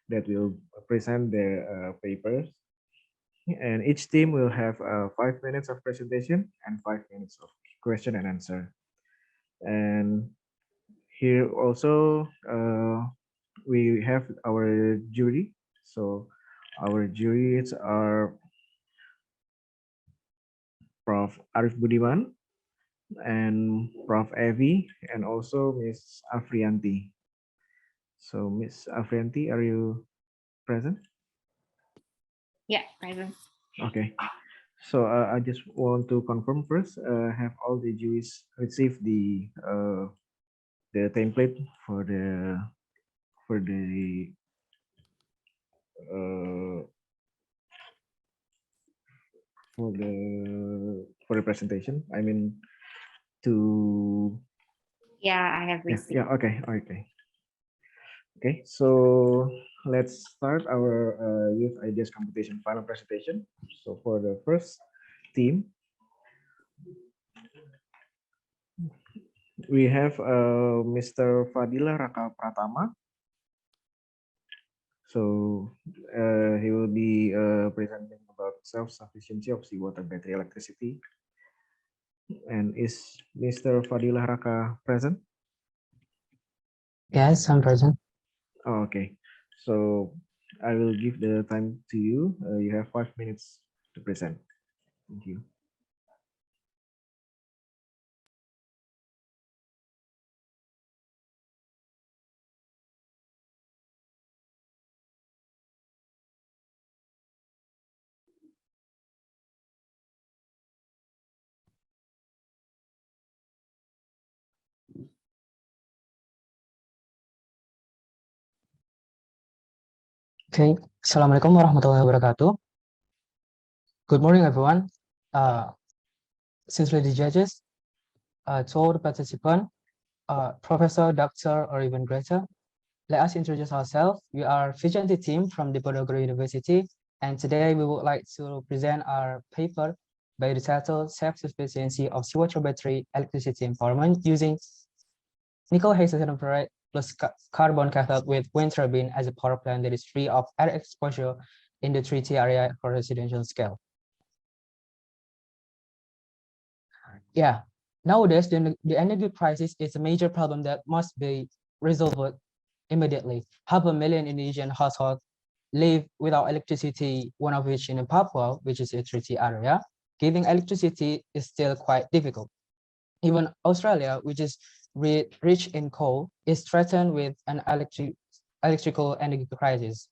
that will present their papers. And each team will have 5 minutes of presentation and 5 minutes of question and answer. And here also we have our jury. So our juries are Prof. Arif Budiman and Prof. Evi and also Miss Afrianti. So Miss Afrianti, are you present? Yeah, present. Okay. So I just want to confirm first, have all the juries received the template for the uh, for the presentation? I mean to Yeah, I have received. yeah, okay. So let's start our youth ideas competition final presentation. So for the first team, we have Mr. Fadila Raka Pratama. So he will be presenting about self-sufficiency of seawater battery electricity. And is Mr. Fadila Raka present? Yes, I'm present. Oh, okay. So I will give the time to you. You have 5 minutes to present. Thank you. Okay. Assalamualaikum warahmatullahi wabarakatuh. Good morning, everyone. Sincerely, the judges, to all the participants, Professor, Doctor, or even greater, let us introduce ourselves. We are Vigilante team from the Diponegoro University, and today we would like to present our paper by the title Self-Sufficiency of Seawater Battery Electricity Empowerment using nickel hexadenopyrite plus carbon cathode with wind turbine as a power plant that is free of air exposure in the treaty area for residential scale. Yeah, nowadays the energy crisis is a major problem that must be resolved immediately. 500,000 Indonesian households live without electricity, one of which in Papua, which is a treaty area. Giving electricity is still quite difficult. Even Australia, which is rich in coal, is threatened with an electrical energy crisis.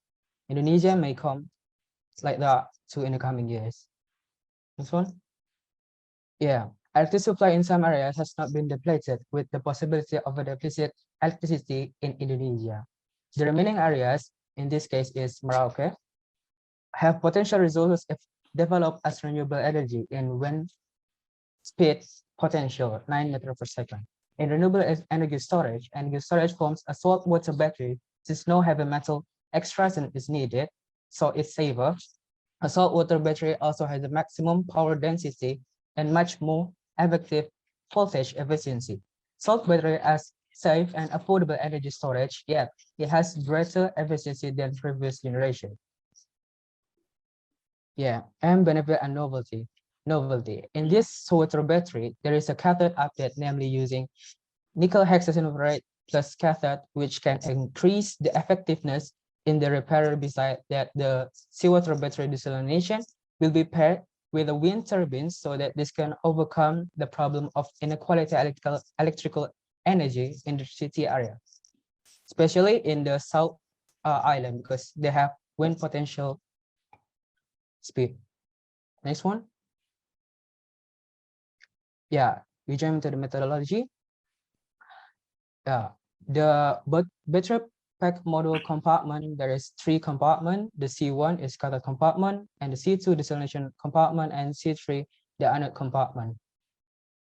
Indonesia may come like that too in the coming years. Next one. Yeah, electricity supply in some areas has not been depleted, with the possibility of a deficit electricity in Indonesia. The remaining areas, in this case is Merauke, have potential resources if developed as renewable energy in wind speed potential 9 meters per second. In renewable energy storage forms a salt water battery since no heavy metal extraction is needed, so it's safer. A salt water battery also has a maximum power density and much more effective voltage efficiency. Salt battery as safe and affordable energy storage, yet it has greater efficiency than previous generation. Yeah, and benefit and novelty. In this water battery, there is a cathode update, namely using nickel hexadenopyrite plus cathode, which can increase the effectiveness in the repair. Besides that, the seawater battery desalination will be paired with a wind turbine so that this can overcome the problem of inequality electrical energy in the city area, especially in the South Island, because they have wind potential speed. Next one. Yeah, we jump to the methodology. Yeah, the battery pack module compartment, there is 3 compartments. The C1 is cathode compartment, and the C2 desalination compartment, and C3 the anode compartment.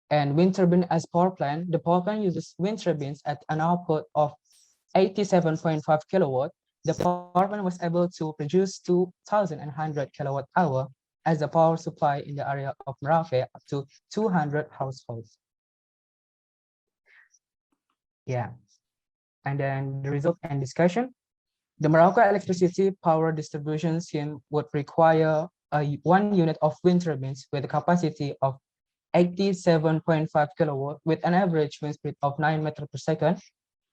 And wind turbine as power plant, the power plant uses wind turbines at an output of 87.5 kilowatt. The power plant was able to produce 2,100 kilowatt hour as a power supply in the area of Merauke up to 200 households. Yeah, and then the result and discussion. The Morocco electricity power distribution scheme would require 1 unit of wind turbines with a capacity of 87.5 kilowatt with an average wind speed of 9 meters per second.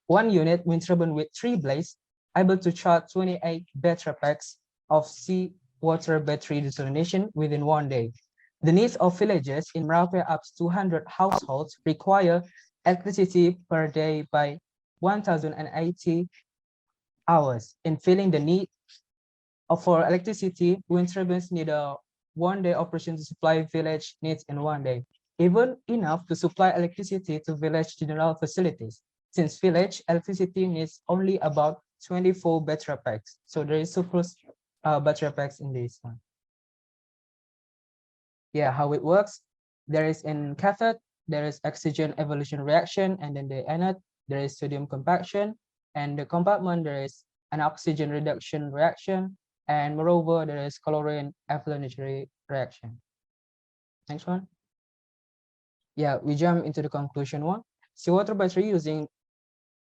1 unit wind turbine with 3 blades able to charge 28 battery packs of seawater battery desalination within 1 day. The needs of villages in Morocco up to 200 households require electricity per day by 1,080 hours. In filling the need for electricity, wind turbines need a 1 day operation to supply village needs in 1 day, even enough to supply electricity to village general facilities. Since village electricity needs only about 24 battery packs. So there is surplus battery packs in this one. Yeah, how it works. There is in cathode, there is oxygen evolution reaction, and then the anode, there is sodium compaction, and the compartment, there is an oxygen reduction reaction, and moreover, there is chlorine evolutionary reaction. Next one. Yeah, we jump into the conclusion one. Seawater battery using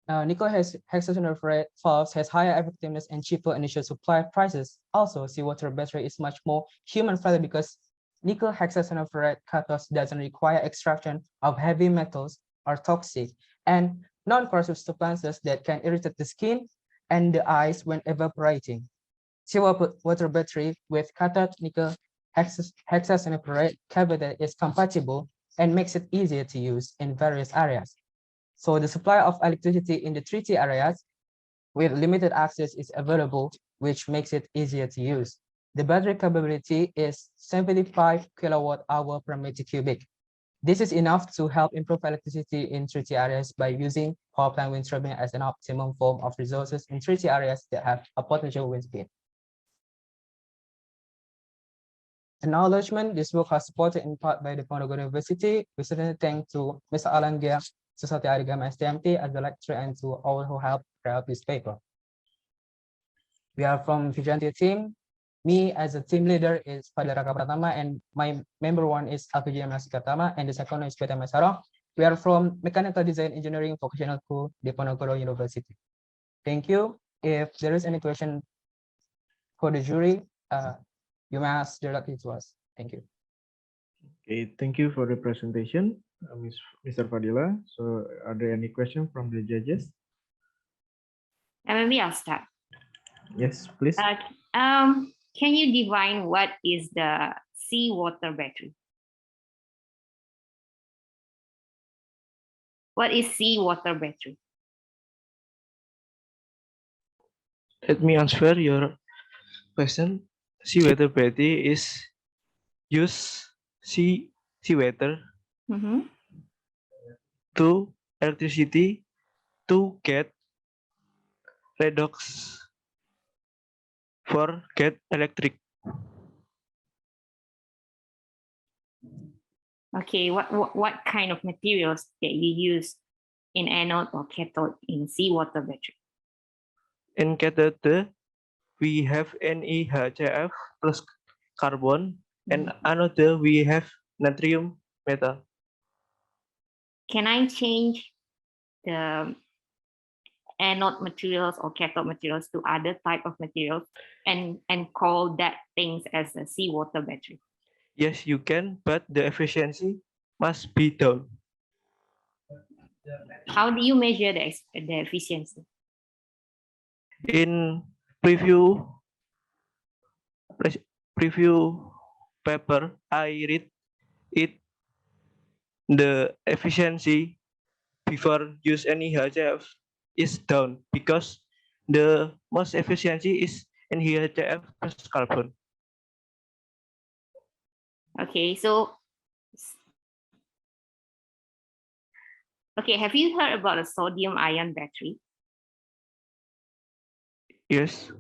nickel hexagonal valves has higher effectiveness and cheaper initial supply prices. Also, seawater battery is much more human friendly because nickel hexagonal cathodes doesn't require extraction of heavy metals or toxic and non-corrosive substances that can irritate the skin and the eyes when evaporating. Seawater battery with cathode nickel hexagonal cathode is compatible and makes it easier to use in various areas. So the supply of electricity in the treaty areas with limited access is available, which makes it easier to use. The battery capability is 75 kilowatt hour per meter cubic. This is enough to help improve electricity in treaty areas by using power plant wind turbine as an optimum form of resources in treaty areas that have a potential wind speed. Acknowledgement, this work has supported in part by the Ponorogo University. We certainly thank to Mr. Alan Gia, Society Arigama STMT as the lecturer and to all who helped create this paper. We are from Vigilante team. Me as a team leader is Fadil Raka Pratama and my member one is Alfiji Pratama and the second is Peter Masaro. We are from Mechanical Design Engineering Vocational School, the Ponorogo University. Thank you. If there is any question for the jury, you may ask directly to us. Thank you. Okay, thank you for the presentation, Mr. Fadila. So are there any questions from the judges? Maybe I'll start. Yes, please. Can you define what is the seawater battery? What is seawater battery? Let me answer your question. Seawater battery is use seawater to electricity to get redox for get electric. Okay, what kind of materials that you use in anode or cathode in seawater battery? In cathode, we have NiHCl plus carbon, and anode we have natrium metal. Can I change the anode materials or cathode materials to other type of materials and call that things as a seawater battery? Yes, you can, but the efficiency must be down. How do you measure the efficiency? In preview paper, I read it the efficiency before use any HCF is down because the most efficiency is in HCF plus carbon. Okay, so have you heard about a sodium ion battery? Yes.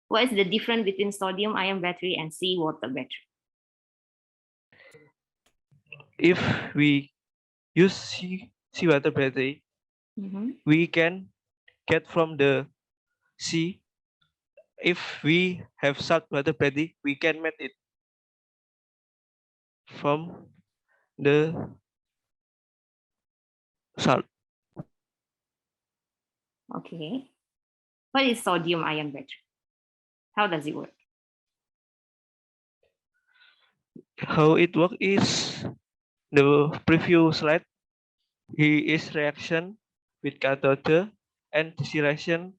What is the difference between sodium ion battery and seawater battery? If we use seawater battery, we can get from the sea. If we have saltwater battery, we can make it from the salt. Okay. What is sodium ion battery? How does it work? How it works is the preview slide. Here is reaction with cathode and distillation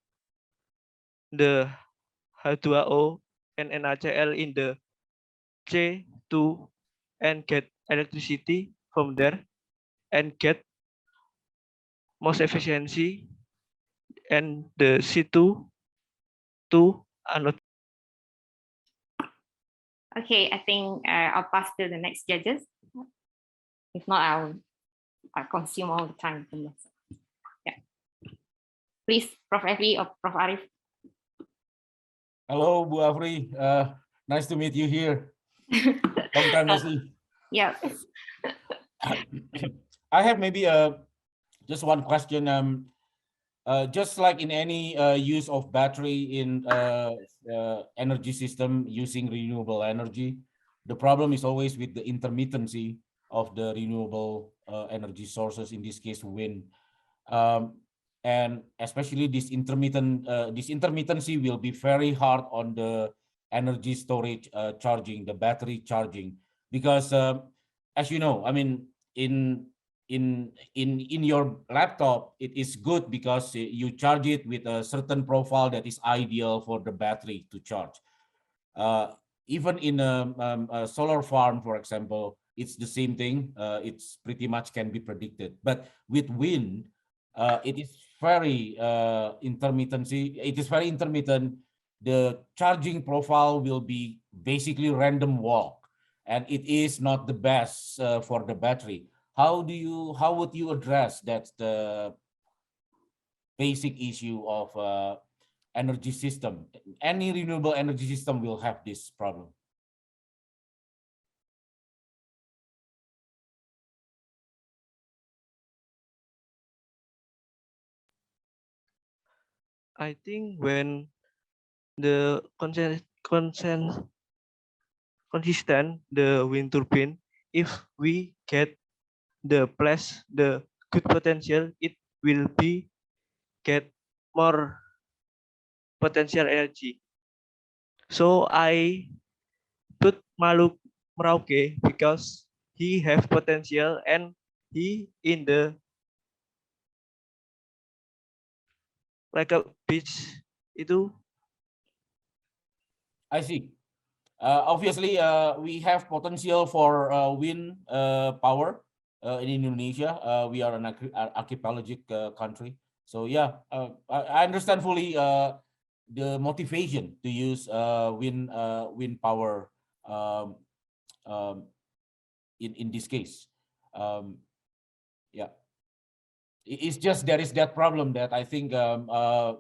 the H2O and NaCl in the C2 and get electricity from there and get most efficiency and the C2 to anode. Okay, I think I'll pass to the next judges. If not, I'll consume all the time from this. Yeah. Please, Prof. Effie or Prof. Arif. Hello, Bu Afri. Nice to meet you here. Long time no see. Yeah. I have maybe just one question. Just like in any use of battery in energy system using renewable energy, the problem is always with the intermittency of the renewable energy sources, in this case wind. And especially this intermittency will be very hard on the energy storage charging, the battery charging, because as you know, I mean, in your laptop, it is good because you charge it with a certain profile that is ideal for the battery to charge. Even in a solar farm, for example, it's the same thing. It's pretty much can be predicted. But with wind, it is very intermittency. It is very intermittent. The charging profile will be basically random walk, and it is not the best for the battery. How would you address that the basic issue of energy system? Any renewable energy system will have this problem. I think when the consistent the wind turbine, if we get the good potential, it will be get more potential energy. So I put Maluk Merauke because he have potential and he in the like a beach itu. I see. Obviously, we have potential for wind power in Indonesia. We are an archipelagic country. So yeah, I understand fully the motivation to use wind power in this case. Yeah, it's just there is that problem that I think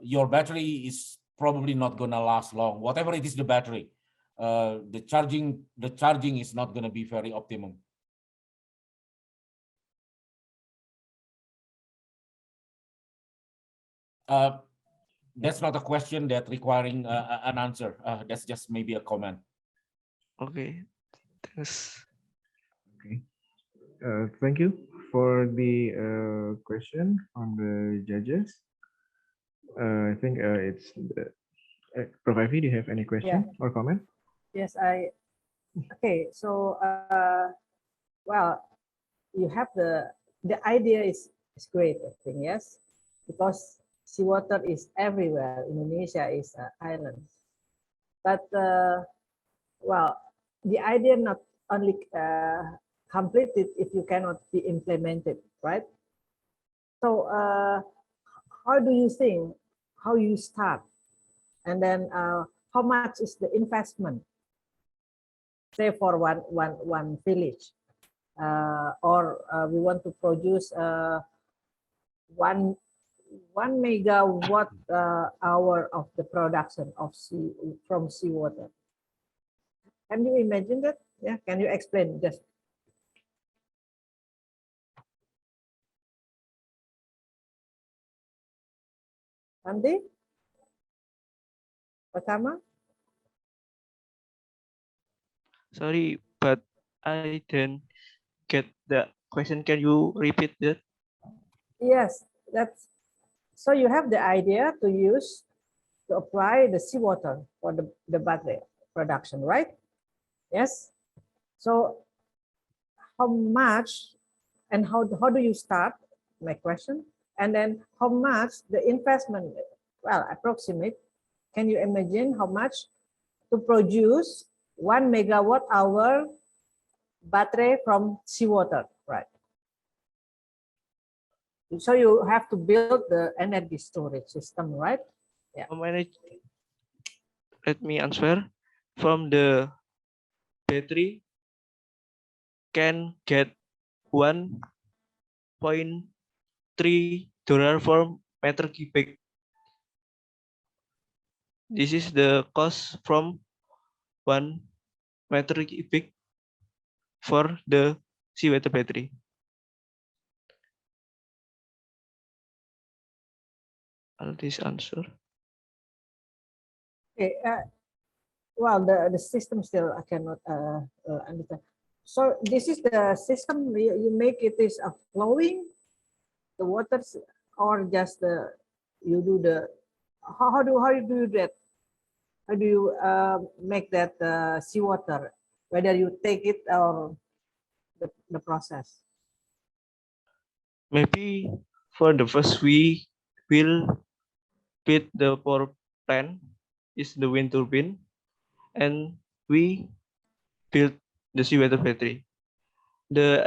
your battery is probably not gonna last long. Whatever it is, the battery, the charging is not gonna be very optimum. That's not a question that requiring an answer. That's just maybe a comment. Okay, thanks. Okay. Thank you for the question from the judges. I think it's Prof. Ivy, do you have any question or comment? Yes, okay. So, well, you have the idea is great, I think, yes, because seawater is everywhere. Indonesia is an island, but well, the idea not only completed if you cannot be implemented, right? So, how do you think? How you start, and then how much is the investment? Say for one village, or we want to produce 1 megawatt hour of the production of from seawater. Can you imagine that? Yeah, can you explain just? Andi? Pertama? Sorry, but I didn't get the question. Can you repeat that? Yes, that's so you have the idea to use to apply the seawater for the battery production, right? Yes. So how much and how do you start? My question. And then how much the investment? Well, approximate. Can you imagine how much to produce 1 megawatt hour battery from seawater, right? So you have to build the energy storage system, right? Yeah. Let me answer. From the battery can get $1.3 per meter cubic. This is the cost from 1 meter cubic for the seawater battery. All this answer. Okay. Well, the system still I cannot understand. So this is the system you make it is a flowing the waters or just the you do the how do you do that? How do you make that seawater? Whether you take it or the process? Maybe for the first we will build the power plant is the wind turbine, and we build the seawater battery. The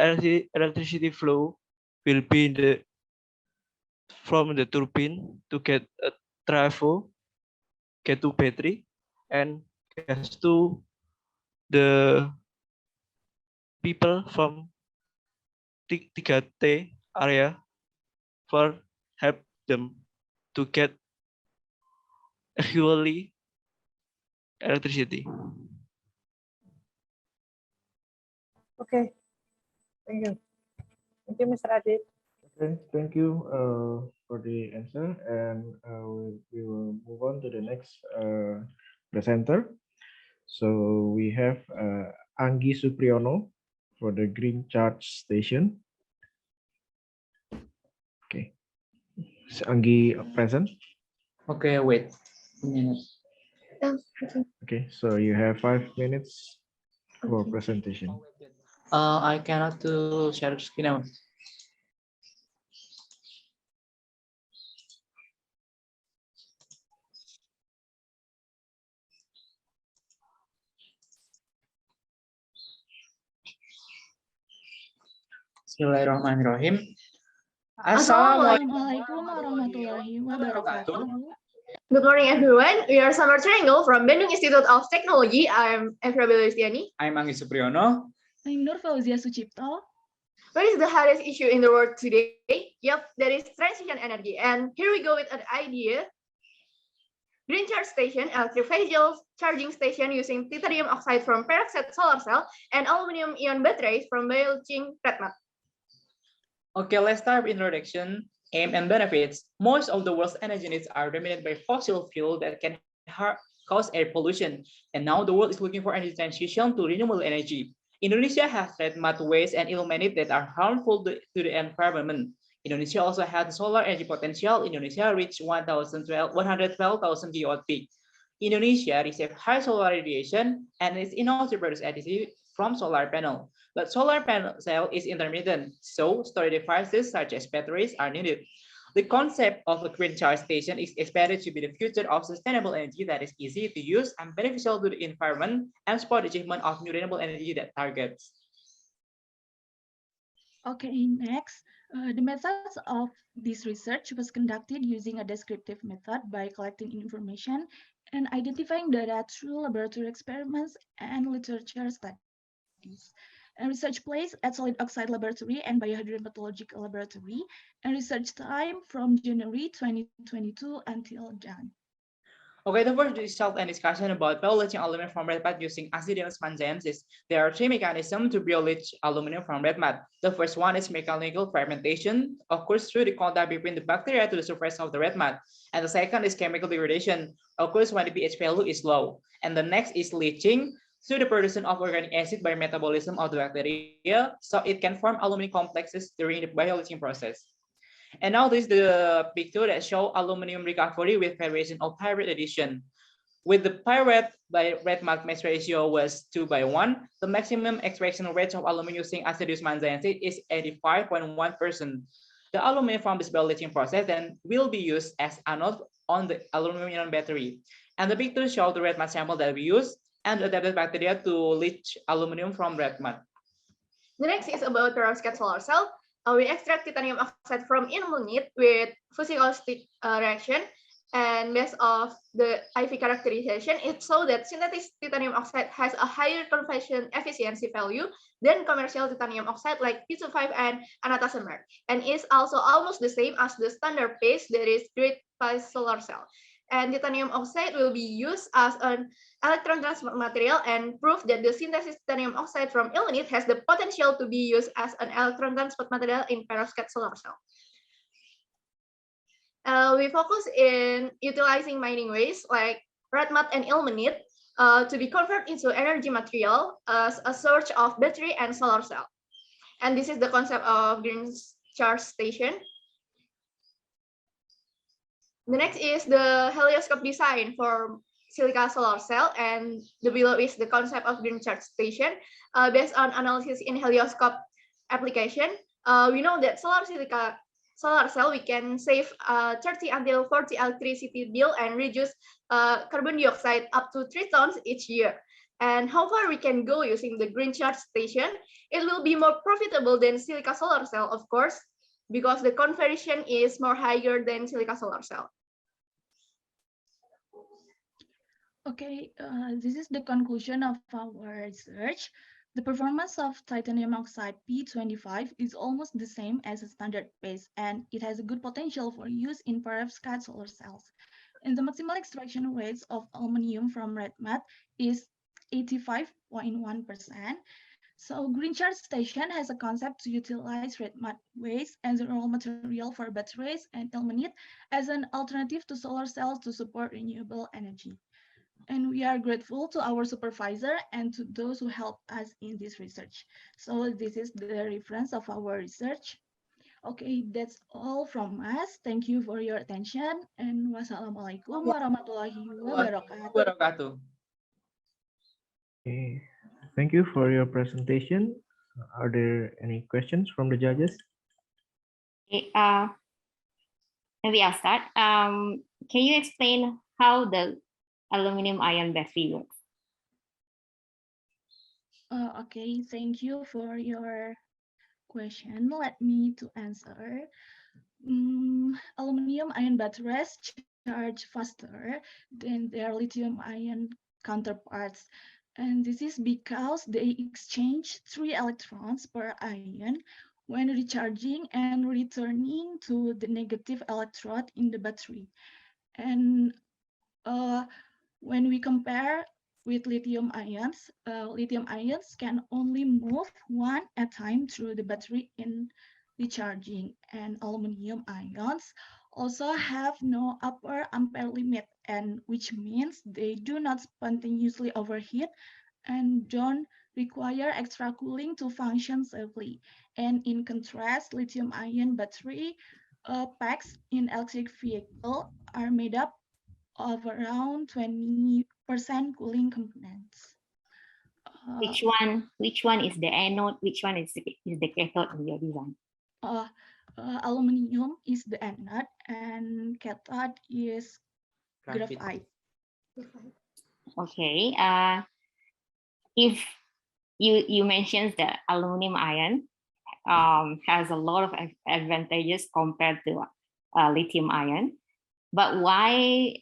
electricity flow will be from the turbine to get a travel, get to battery, and get to the people from 3T area for help them to get equally electricity. Okay. Thank you. Thank you, Mr. Adit. Okay, thank you for the answer, and we will move on to the next presenter. So we have Anggi Supriyono for the Green Charge Station. Okay, is Anggi present? Okay, wait a minute. Okay, so you have 5 minutes for Okay. presentation. I cannot to share screen now. Bismillahirrahmanirrahim. Assalamualaikum warahmatullahi wabarakatuh. Good morning, everyone. We are Summer Triangle from Bandung Institute of Technology. I'm Efra Belistiani. I'm Anggi Supriyono. I'm Nur Fauzia Sucipto. What is the hardest issue in the world today? Yep, that is transition energy. And here we go with an idea. Green charge station, electric vehicle charging station using titanium oxide from peroxide solar cell and aluminum ion batteries from bio-leaching red mud. Okay, let's start with introduction, aim and benefits. Most of the world's energy needs are dominated by fossil fuel that can cause air pollution. And now the world is looking for energy transition to renewable energy. Indonesia has red mud waste and ilmenite that are harmful to the environment. Indonesia also has solar energy potential. Indonesia reached 112,000 gigawatt peak. Indonesia receives high solar radiation and is enough to produce electricity from solar panel. But solar panel cell is intermittent, so storage devices such as batteries are needed. The concept of a green charge station is expected to be the future of sustainable energy that is easy to use and beneficial to the environment and support the achievement of new renewable energy that targets. Okay, next, the methods of this research was conducted using a descriptive method by collecting information and identifying data through laboratory experiments and literature studies. And research placed at solid oxide laboratory and biohydrometallurgical laboratory, and research time from January 2022 until Jan. Okay, the first result and discussion about bio-leaching aluminum from red mud using acidic enzymes is there are three mechanisms to bio-leach aluminum from red mud. The first one is mechanical fermentation, occurs through the contact between the bacteria to the surface of the red mud. And the second is chemical degradation, occurs when the pH value is low. And the next is leaching, through the production of organic acid by metabolism of the bacteria, so it can form aluminum complexes during the bio-leaching process. And now this is the picture that show aluminum recovery with variation of hybrid addition. With the pyrite by red mud mass ratio was 2:1, the maximum extraction rate of aluminum using acidic manganese is 85.1%. The aluminum from this balloting process then will be used as anode on the aluminum battery. And the picture shows the red mud sample that we use and the adapted bacteria to leach aluminum from red mud. The next is about perovskite solar cell. We extract titanium oxide from ilmenite with physical-stick reaction. And based off the IV characterization, it shows that synthetic titanium oxide has a higher conversion efficiency value than commercial titanium oxide like P25 and anatasemer, and is also almost the same as the standard paste that is grade by solar cell. And titanium oxide will be used as an electron transport material and prove that the synthesis titanium oxide from ilmenite has the potential to be used as an electron transport material in perovskite solar cell. We focus in utilizing mining waste like red mud and ilmenite to be converted into energy material as a source of battery and solar cell. And this is the concept of green charge station. The next is the helioscope design for silica solar cell, and the below is the concept of green charge station. Based on analysis in helioscope application, we know that solar cell we can save 30 until 40 electricity bill and reduce carbon dioxide up to 3 tons each year. And how far we can go using the green charge station, it will be more profitable than silica solar cell, of course, because the conversion is more higher than silica solar cell. Okay, this is the conclusion of our research. The performance of titanium oxide P25 is almost the same as a standard paste, and it has a good potential for use in perovskite solar cells. And the maximal extraction rates of aluminum from red mud is 85.1%. So Green Charge Station has a concept to utilize red mud waste as a raw material for batteries and ilmenite as an alternative to solar cells to support renewable energy. And we are grateful to our supervisor and to those who helped us in this research. So this is the reference of our research. Okay, that's all from us. Thank you for your attention, and wassalamualaikum warahmatullahi wabarakatuh. Okay. Thank you for your presentation. Are there any questions from the judges? Okay, maybe I'll start. Can you explain how the aluminum ion battery works? Okay, thank you for your question. Let me to answer. Aluminum ion batteries charge faster than their lithium ion counterparts. And this is because they exchange 3 electrons per ion when recharging and returning to the negative electrode in the battery. And when we compare with lithium ions can only move one at a time through the battery in recharging, and aluminum ions also have no upper ampere limit, and which means they do not spontaneously overheat and don't require extra cooling to function safely. And in contrast, lithium ion battery packs in electric vehicle are made up of around 20% cooling components. Which one is the anode? Which one is the cathode in your design? Aluminum is the anode and cathode is Graphite. graphite. Okay. If you mentioned that aluminum ion has a lot of advantages compared to lithium ion, but why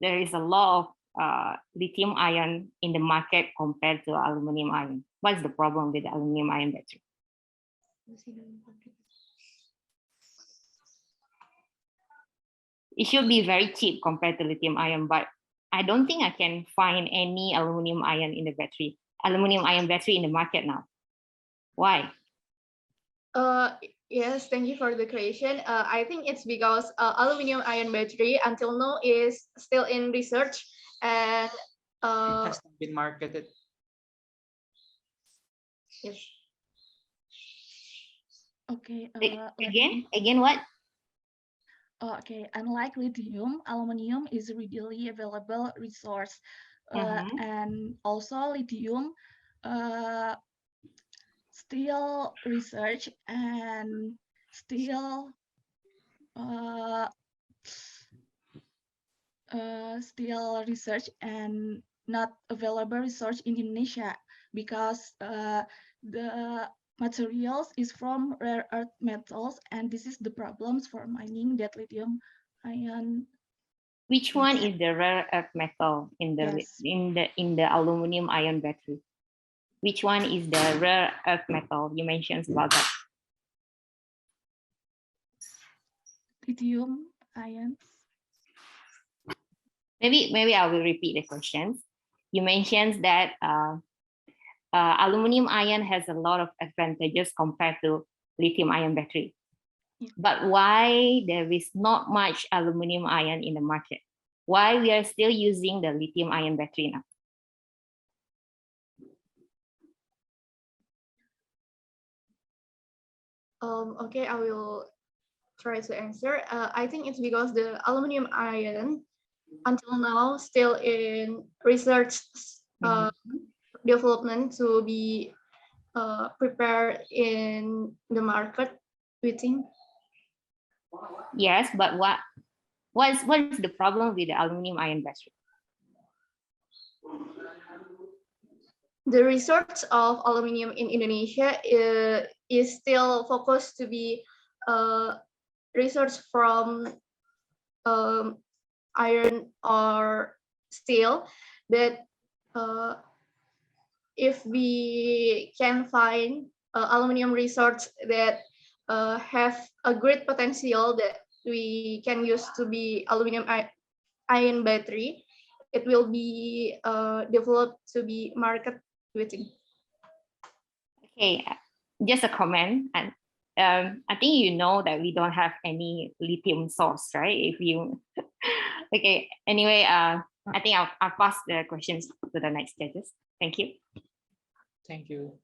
there is a lot of lithium ion in the market compared to aluminum ion? What's the problem with the aluminum ion battery? It should be very cheap compared to lithium ion, but I don't think I can find any aluminum ion in the battery, aluminum ion battery in the market now. Why? Yes, thank you for the question. I think it's because aluminum ion battery until now is still in research, and It has not been marketed. yes. Okay. Again, what? Okay, unlike lithium, aluminum is a readily available resource. And also lithium still research and still not available research in Indonesia because the materials is from rare earth metals, and this is the problems for mining that lithium ion. Which one is the rare earth metal in the Yes. in the aluminum ion battery? Which one is the rare earth metal? You mentioned about that. Lithium ions. Maybe I will repeat the questions. You mentioned that aluminum ion has a lot of advantages compared to lithium ion battery. Yeah. But why there is not much aluminum ion in the market? Why we are still using the lithium ion battery now? Okay, I will try to answer. I think it's because the aluminum ion until now still in research development to be prepared in the market, we think. Yes, but what is the problem with the aluminum ion battery? The research of aluminum in Indonesia is still focused to be research from iron or steel, that if we can find aluminum research that have a great potential that we can use to be aluminum ion battery, it will be developed to be market within. Okay, just a comment. And I think you know that we don't have any lithium source, right? If you okay. Anyway, I think I'll pass the questions to the next judges. Thank you. Thank you.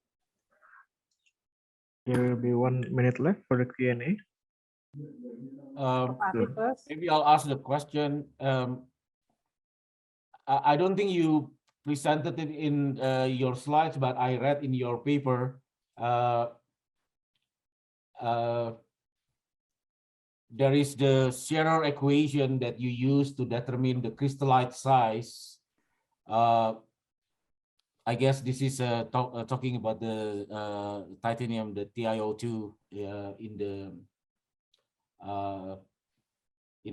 There will be 1 minute left for the Q&A. Maybe I'll ask the question. I don't think you presented it in your slides, but I read in your paper. There is the Scherer equation that you use to determine the crystallite size. I guess this is talking about the titanium, the TiO2 in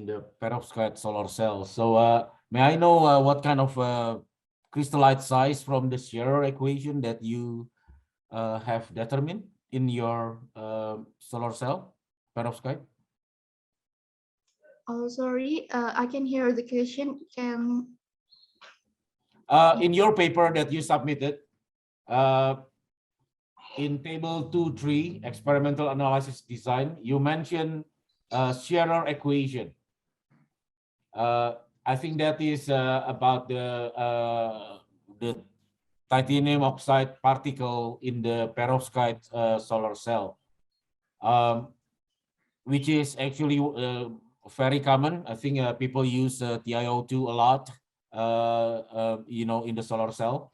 the perovskite solar cell. So may I know what kind of crystallite size from the Scherer equation that you have determined in your solar cell perovskite? Oh, sorry, I can hear the question. In your paper that you submitted, in table 2.3, experimental analysis design, you mentioned Scherer equation. I think that is about the titanium oxide particle in the perovskite solar cell, which is actually very common. I think people use TiO2 a lot, in the solar cell.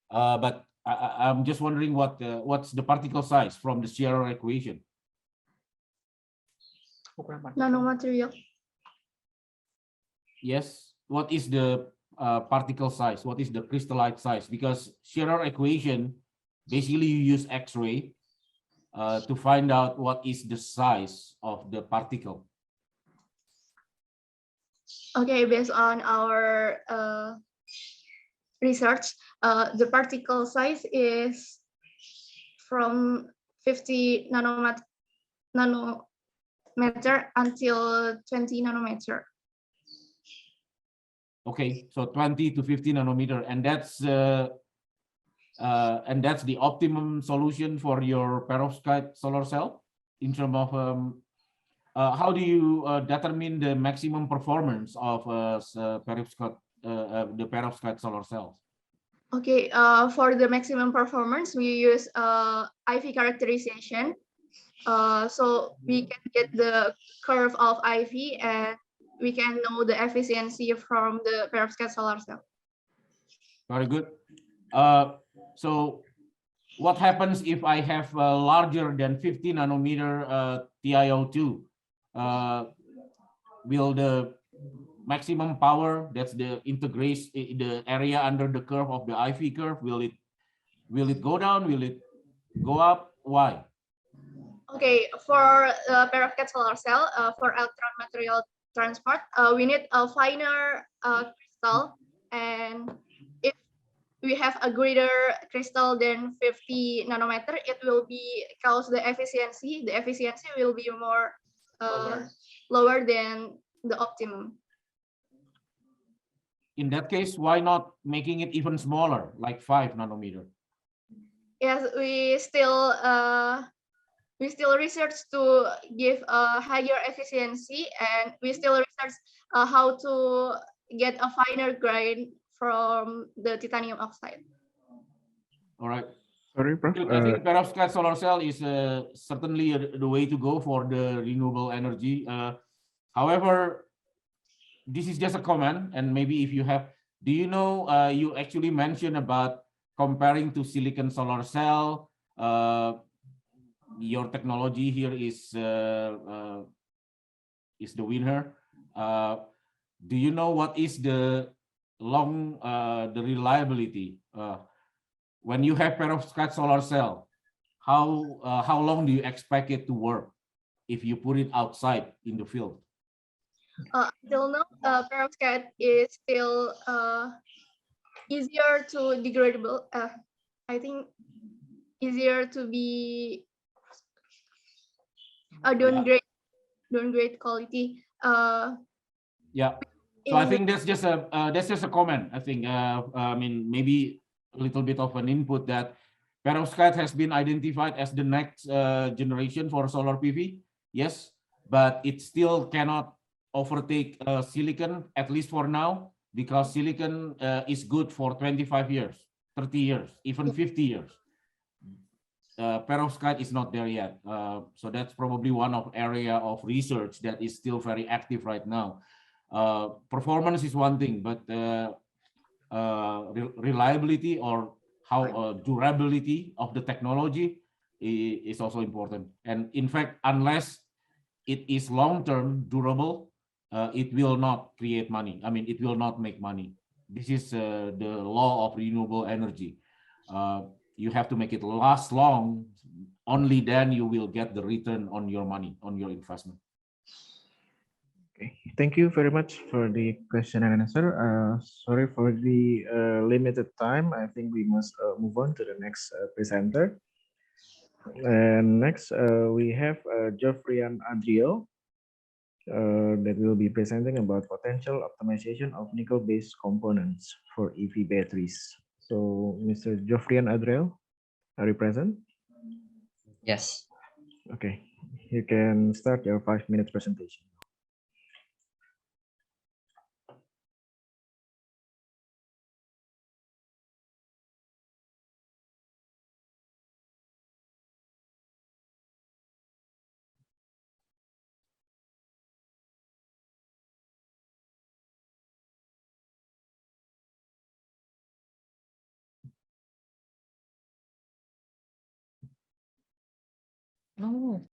But I'm just wondering what's the particle size from the Scherer equation? Nanomaterial. Yes. What is the particle size? What is the crystallite size? Because Scherer equation, basically you use X-ray to find out what is the size of the particle. Okay, based on our research, the particle size is from 50 nanometer until 20 nanometer. Okay, so 20 to 50 nanometer, and that's the optimum solution for your perovskite solar cell in terms of how do you determine the maximum performance of the perovskite solar cells? Okay, for the maximum performance, we use IV characterization, So we can get the curve of IV and we can know the efficiency from the perovskite solar cell. Very good. So what happens if I have larger than 50 nanometer TiO2? Will the maximum power, that's the integration, the area under the curve of the IV curve, will it go down? Will it go up? Why? Okay, for perovskite solar cell, for electron material transport, we need a finer crystal, and if we have a greater crystal than 50 nanometer, it will be cause the efficiency. The efficiency will be more lower than the optimum. In that case, why not making it even smaller, like 5 nanometer? Yes, we still research to give a higher efficiency, and we still research how to get a finer grain from the titanium oxide. All right. Sorry, Prof. I think perovskite solar cell is certainly the way to go for the renewable energy. However, this is just a comment, and maybe if you have, do you know, you actually mentioned about comparing to silicon solar cell. Your technology here is the winner. Do you know what is the reliability when you have perovskite solar cell? How long do you expect it to work if you put it outside in the field? Till now, perovskite is still easier to degradable. I think easier to be downgrade quality. Yeah. So I think that's just a comment. I think I mean, maybe a little bit of an input that perovskite has been identified as the next generation for solar PV. Yes, but it still cannot overtake silicon, at least for now, because silicon is good for 25 years, 30 years, even 50 years. Perovskite is not there yet. So that's probably one of area of research that is still very active right now. Performance is one thing, but reliability or how durability of the technology is also important. And in fact, unless it is long-term durable, it will not create money. I mean, it will not make money. This is the law of renewable energy. You have to make it last long. Only then you will get the return on your money, on your investment. Okay, thank you very much for the question and answer. Sorry for the limited time. I think we must move on to the next presenter. And next, we have Geoffrian Adriel that will be presenting about potential optimization of nickel-based components for EV batteries. So, Mr. Geoffrian Adriel, are you present? Yes. Okay, you can start your 5 minutes presentation. No.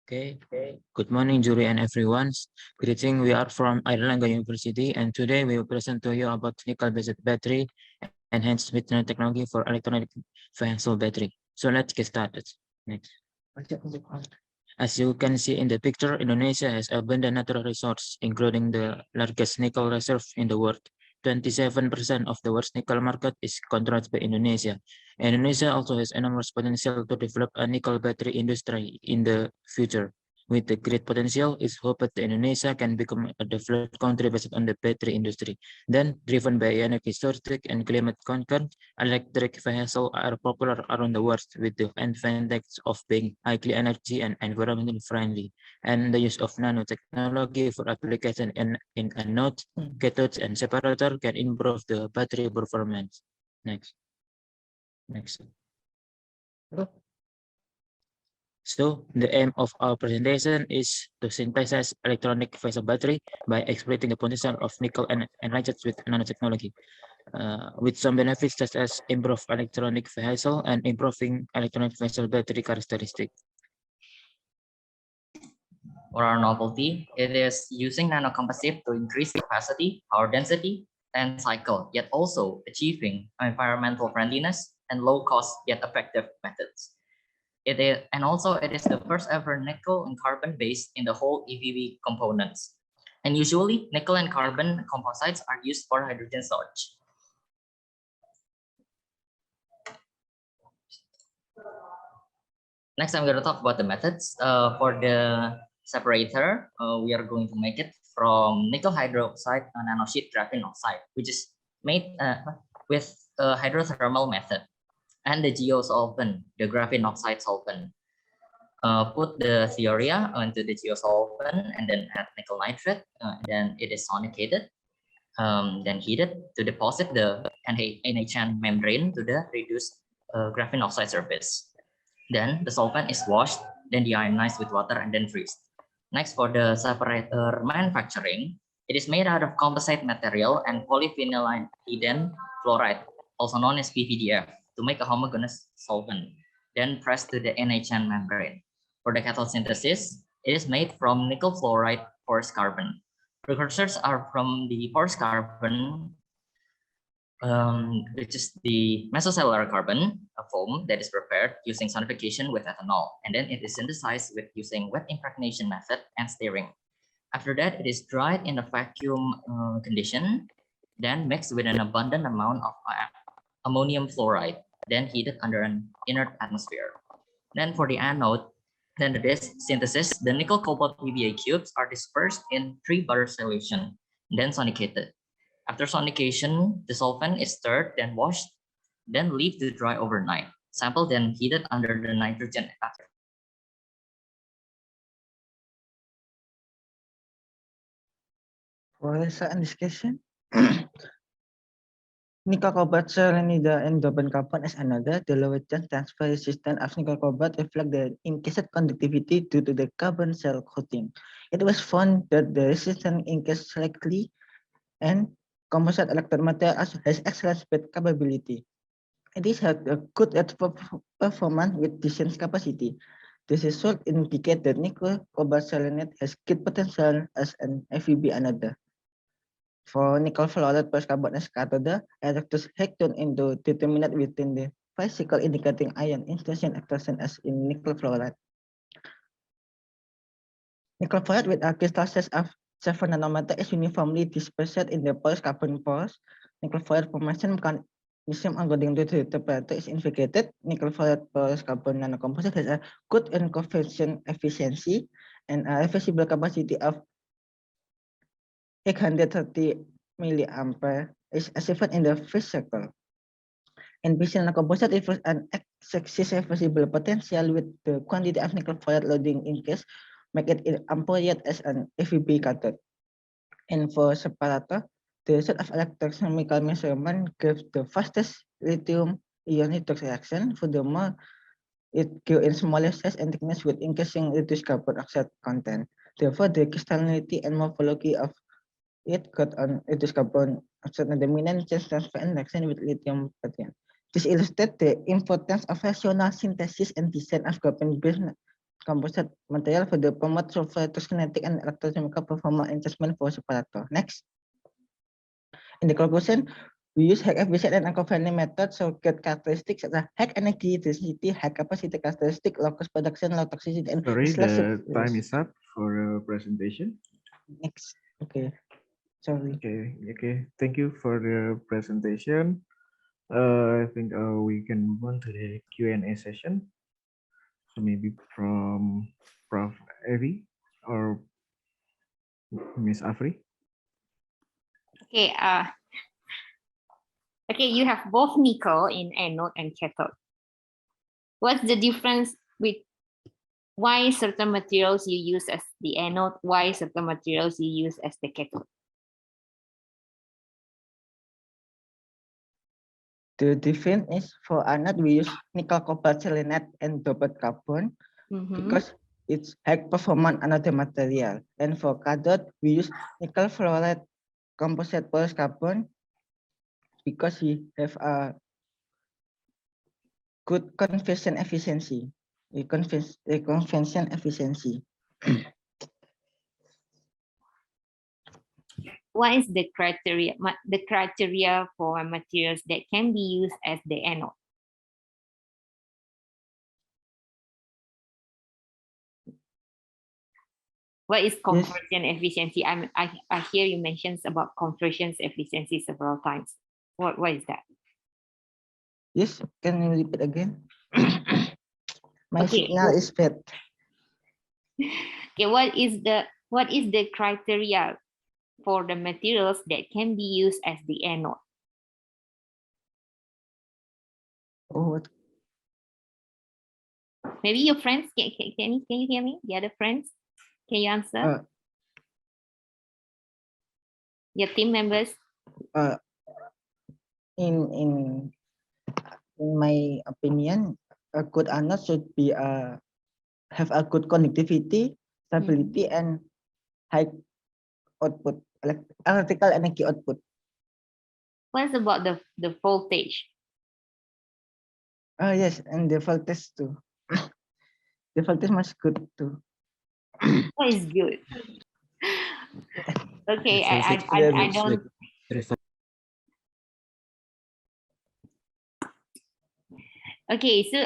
Okay. Good morning, Jury and everyone. Greeting. We are from Airlangga University, and today we will present to you about nickel-based battery enhanced with nanotechnology for electronic vehicle battery. So let's get started. Next. As you can see in the picture, Indonesia has abundant natural resources, including the largest nickel reserve in the world. 27% of the world's nickel market is controlled by Indonesia. Indonesia also has enormous potential to develop a nickel battery industry in the future. With the great potential, it's hoped that Indonesia can become a developed country based on the battery industry. Then, driven by energy shortage and climate concern, electric vehicles are popular around the world with the advantage of being highly energy and environmentally friendly, and the use of nanotechnology for application in anodes, cathodes, and separator can improve the battery performance. Next. So the aim of our presentation is to synthesize electronic vehicle battery by exploiting the potential of nickel and enriched with nanotechnology, with some benefits such as improved electronic vehicle and improving electronic vehicle battery characteristics. For our novelty, it is using nanocomposite to increase capacity, power density, and cycle, yet also achieving environmental friendliness and low cost yet effective methods. It is the first ever nickel and carbon based in the whole EVV components. And usually nickel and carbon composites are used for hydrogen storage. Next, I'm going to talk about the methods. For the separator, we are going to make it from nickel hydroxide nanosheet graphene oxide, which is made with a hydrothermal method, and the geosolvent, the graphene oxide solvent. Put the thiourea into the geosolvent and then add nickel nitrate. Then it is sonicated, then heated to deposit the NHN membrane to the reduced graphene oxide surface. Then the solvent is washed, then deionized with water and then freezed. Next, for the separator manufacturing, it is made out of composite material and polyphenylidene fluoride, also known as PVDF, to make a homogeneous solvent, then pressed to the NHN membrane. For the cathode synthesis, it is made from nickel fluoride porous carbon. Precursors are from the porous carbon, which is the mesocellular carbon, a foam that is prepared using sonification with ethanol, and then it is synthesized with using wet impregnation method and stirring. After that, it is dried in a vacuum condition, then mixed with an abundant amount of ammonium fluoride, then heated under an inert atmosphere. Then for the anode, then the synthesis, the nickel cobalt PBA cubes are dispersed in 3-bar solution, then sonicated. After sonication, the solvent is stirred, then washed, then leave to dry overnight. Sample then heated under the nitrogen atmosphere. For the discussion, nickel cobalt selenide and dopant carbon is another. The lower charge transfer resistance of nickel cobalt reflect the increased conductivity due to the carbon cell coating. It was found that the resistance increased slightly, and composite electrode material has excellent speed capability. It is had a good performance with decent capacity. This result indicate that nickel cobalt selenide has good potential as an FEB anode. For nickel fluoride plus carbon as cathode, electrons hacked into determinate within the physical indicating ion intrusion extraction as in nickel fluoride. Nickel fluoride with a crystal size of 7 nanometer is uniformly dispersed in the porous carbon pores. Nickel fluoride formation mechanism according to the temperature is indicated. Nickel fluoride porous carbon nanocomposite has a good conversion efficiency and a reversible capacity of 830 milliampere is achieved in the first cycle. NBRI composite refers an excessive reversible potential with the quantity of nickel fluoride loading increase, make it appropriate as an FEB cathode. And for separator, the result of electrochemical measurement gives the fastest lithium-ion redox reaction. Furthermore, it gives in smaller size and thickness with increasing reduced carbon oxide content. Therefore, the crystallinity and morphology of it got on reduced carbon oxide and dominant change transfer and reaction with lithium protein. This illustrates the importance of rational synthesis and design of carbon-based composite material for the promote electrokinetic and electrochemical performance enhancement for separator. Next. In the conclusion, we use high efficient and eco-friendly methods to get characteristics such as high energy density, high capacity characteristic, low cost production, low toxicity, and Sorry, the time is up for presentation. Next. Okay. Sorry. Okay. Thank you for the presentation. I think we can move on to the Q&A session. So maybe from Prof. Evi or Miss Afri. Okay. Okay, you have both nickel in anode and cathode. What's the difference with why certain materials you use as the anode, why certain materials you use as the cathode? The difference is for anode we use nickel cobalt selenide and doped carbon because it's high performance anode material. And for cathode we use nickel fluoride composite porous carbon because we have a good conversion efficiency. Convention efficiency. What is the criteria for materials that can be used as the anode? What is conversion efficiency? I hear you mentioned about conversion efficiency several times. What is that? Yes, can you repeat again? My Okay. signal is bad. Okay, what is the criteria for the materials that can be used as the anode? Oh, Maybe your friends can you hear me? The other friends, can you answer? Your team members. In my opinion, a good anode should be have a good conductivity, stability, and high output, electrical energy output. What about the voltage? Yes, and the voltage too. The voltage must good too. What is good? Okay, I don't. Okay, so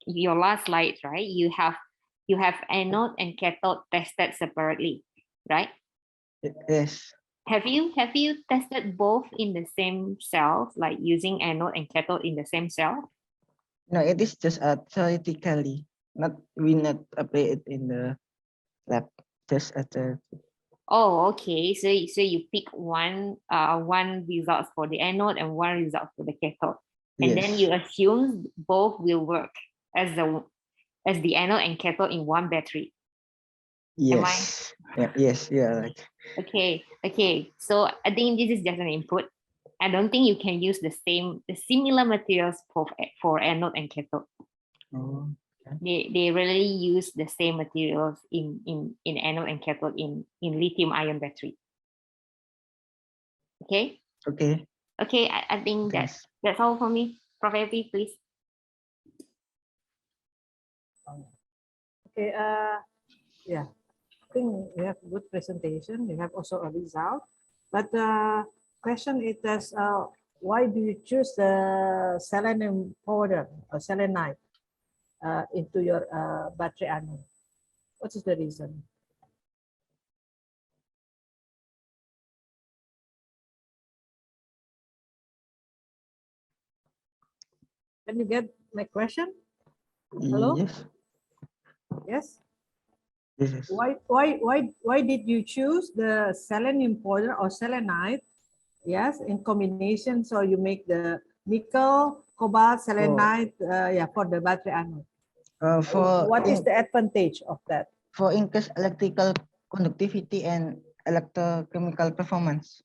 your last slide, right? You have anode and cathode tested separately, right? Yes. Have you tested both in the same cell, like using anode and cathode in the same cell? No, it is just theoretically. We not apply it in the lab. Just at the. Oh, okay. So you pick one result for the anode and one result for the cathode, and then you assume both will work as the anode and cathode in one battery. Yes. Yes. Yeah. Right. Okay. So I think this is just an input. I don't think you can use the similar materials for anode and cathode. Oh. They really use the same materials in anode and cathode in lithium ion battery. Okay. I think that's all for me. Prof. Evi, please. Okay. Yeah, I think we have good presentation. We have also a result, but question is that why do you choose the selenium powder or selenide into your battery anode? What is the reason? Can you get my question? Hello? Yes. Yes. Why did you choose the selenium powder or selenide? Yes, in combination, so you make the nickel, cobalt, selenide, for the battery anode. What is the advantage of that? For increased electrical conductivity and electrochemical performance.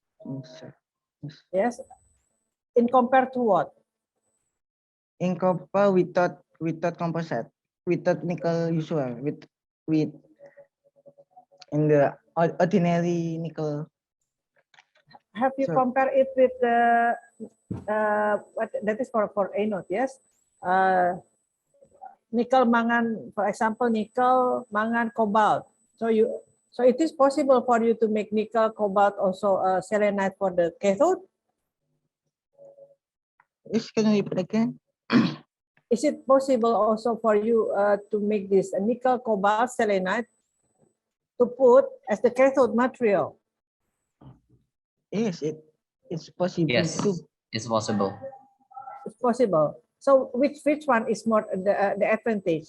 Yes. In compared to what? In copper, without composite, without nickel usual, with in the ordinary nickel. Have you compared it with the what that is for anode? Yes. Nickel mangan, for example, nickel mangan cobalt. So it is possible for you to make nickel cobalt also selenide for the cathode. Can you repeat again? Is it possible also for you to make this nickel cobalt selenide to put as the cathode material? Yes, it's possible Yes, too. it's possible. It's possible. So which one is more the advantage?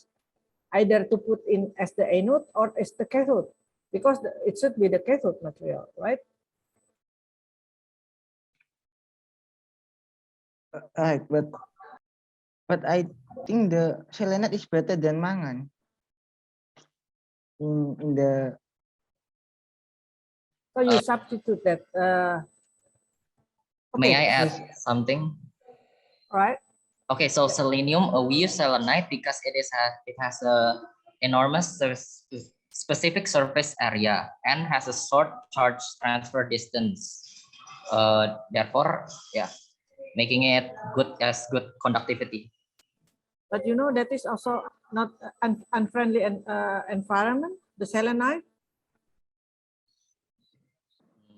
Either to put in as the anode or as the cathode, because it should be the cathode material, right? Right, but I think the selenite is better than mangan in the. So you substitute that. May I Okay, add Yes. something? right? Okay, so selenium, we use selenite because it has a enormous specific surface area and has a short charge transfer distance. Therefore, yeah, making it good conductivity. But you know that is also not unfriendly environment. The selenite.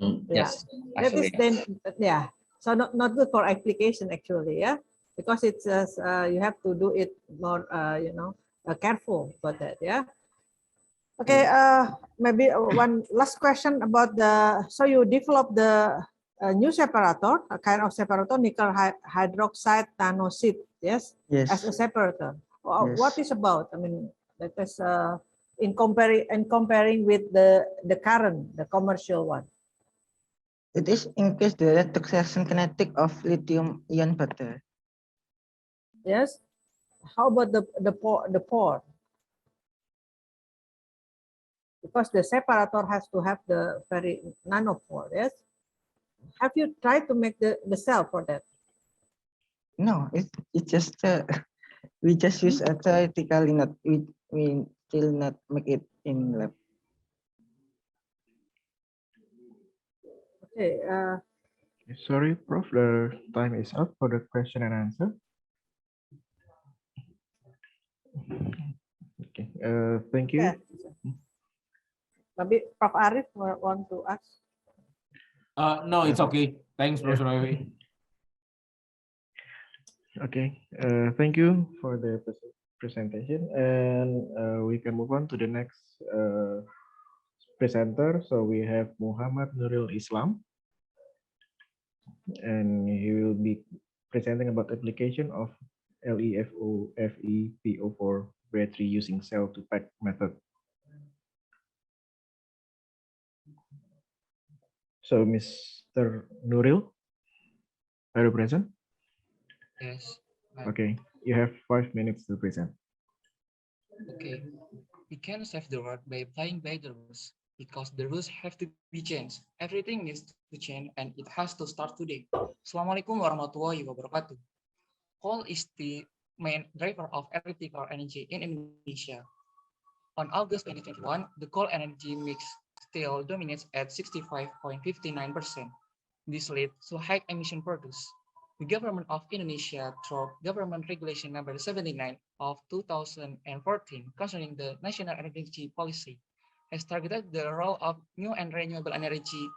Yeah, Yes, that is actually. then yeah. So not good for application actually, yeah, because it's you have to do it more careful about that, yeah. Okay, maybe one last question about the. So you develop the new separator, a kind of separator, nickel hydroxide nanosheet, yes, Yes. as a separator. What Yes. is about? I mean, that is in comparing with the current, the commercial one. It is increase the reduction kinetic of lithium-ion battery. Yes. How about the pore? Because the separator has to have the very nanopore. Yes. Have you tried to make the cell for that? No, it just we just use theoretically, not we still not make it in lab. Okay. Sorry, Prof. The time is up for the question and answer. Okay. Thank you. Yeah. Maybe Prof. Arif want to ask. No, it's okay. Thanks, Professor Ravi. Okay. Thank you for the presentation, and we can move on to the next presenter. So we have Muhammad Nurul Islam, and he will be presenting about application of LEFO-FePO4 battery using cell to pack method. So, Mr. Nuril, are you present? Yes. Okay, you have 5 minutes to present. Okay. We can save the world by playing by the rules because the rules have to be changed. Everything needs to change and it has to start today. Assalamualaikum warahmatullahi wabarakatuh. Coal is the main driver of electrical energy in Indonesia. On August 2021, the coal energy mix still dominates at 65.59%. This led to high emission produced. The government of Indonesia, through Government Regulation Number 79 of 2014 concerning the national energy policy, has targeted the role of new and renewable energy,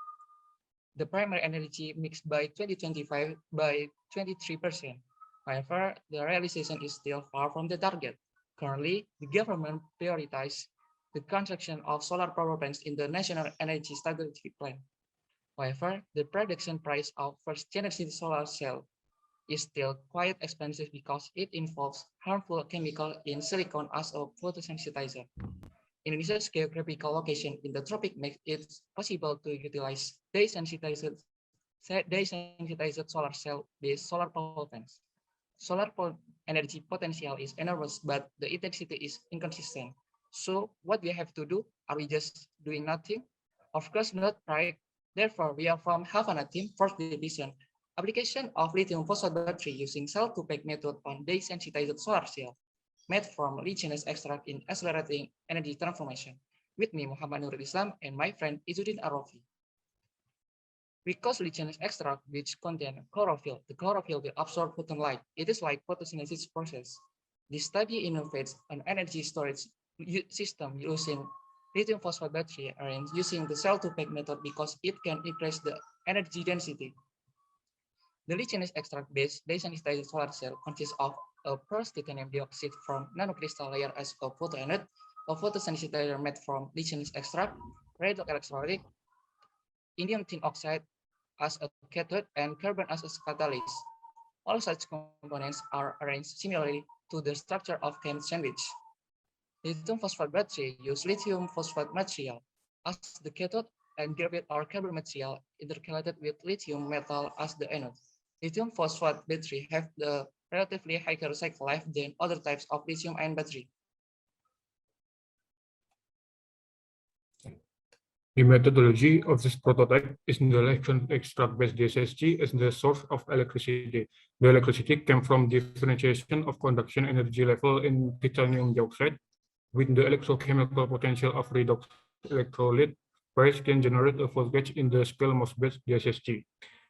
the primary energy mix by 2025 by 23%. However, the realization is still far from the target. Currently, the government prioritizes the construction of solar power plants in the National Energy Stability Plan. However, the production price of first-generation solar cell is still quite expensive because it involves harmful chemical in silicon as a photosensitizer. Indonesia's geographical location in the tropic makes it possible to utilize desensitized solar cell-based solar power plants. Solar energy potential is enormous, but the intensity is inconsistent. So what we have to do? Are we just doing nothing? Of course not, right? Therefore, we are from Havana team, fourth division. Application of lithium phosphate battery using cell-to-pack method on desensitized solar cell made from lignous extract in accelerating energy transformation. With me, Muhammad Nurul Islam, and my friend Izzuddin Arofi. Because lignous extract which contain chlorophyll, the chlorophyll will absorb photon light. It is like photosynthesis process. This study innovates an energy storage system using lithium phosphate battery and using the cell-to-pack method because it can increase the energy density. The lignous extract-based desensitized solar cell consists of a first titanium dioxide from nanocrystal layer as a photoanode, a photosensitizer made from lignous extract, radioelectrolytic, indium tin oxide, as a cathode and carbon as a catalyst. All such components are arranged similarly to the structure of chemical sandwich. Lithium phosphate battery use lithium phosphate material as the cathode and graphite or carbon material intercalated with lithium metal as the anode. Lithium phosphate battery have the relatively higher cycle life than other types of lithium-ion battery. The methodology of this prototype is in the electron extract-based DSSG as the source of electricity. The electricity came from differentiation of conduction energy level in titanium dioxide. With the electrochemical potential of redox electrolyte, pairs can generate a voltage in the scale MOS-based DSSG.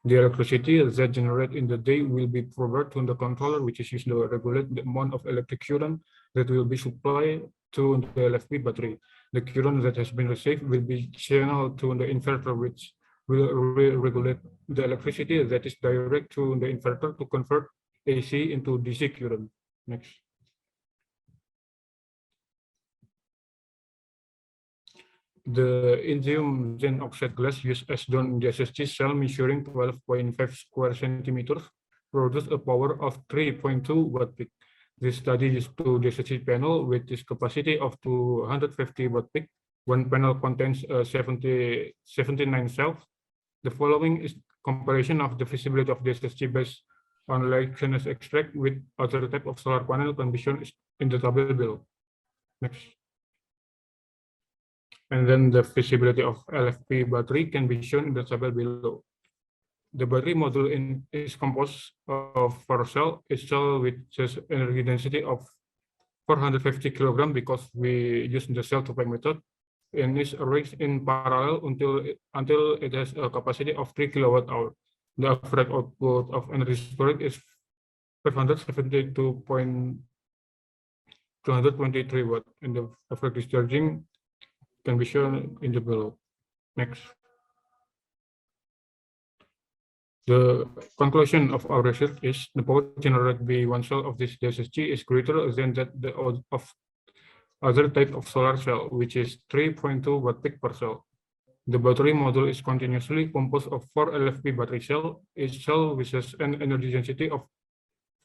The electricity that generated in the day will be provided to the controller, which is used to regulate the amount of electric current that will be supplied to the LFP battery. The current that has been received will be channeled to the inverter, which will regulate the electricity that is direct to the inverter to convert AC into DC current. Next. The indium zinc oxide glass used as done in the SSG cell measuring 12.5 square centimeters produce a power of 3.2 watt peak. This study used to the SSG panel with this capacity of 250 watt peak. One panel contains 79 cells. The following is comparison of the feasibility of the SSG based on lichenous extract with other type of solar panel condition in the table below. Next. And then the feasibility of LFP battery can be shown in the table below. The battery module is composed of 4 cells, each cell with just energy density of 450 kilogram because we use the cell to pack method, and is arranged in parallel until it has a capacity of 3 kilowatt hour. The average output of energy storage is 572.223 watt, and the average discharging can be shown in the below. Next. The conclusion of our research is the power generated by one cell of this DSSG is greater than that of other type of solar cell, which is 3.2 watt peak per cell. The battery module is continuously composed of 4 LFP battery cell. Each cell with an energy density of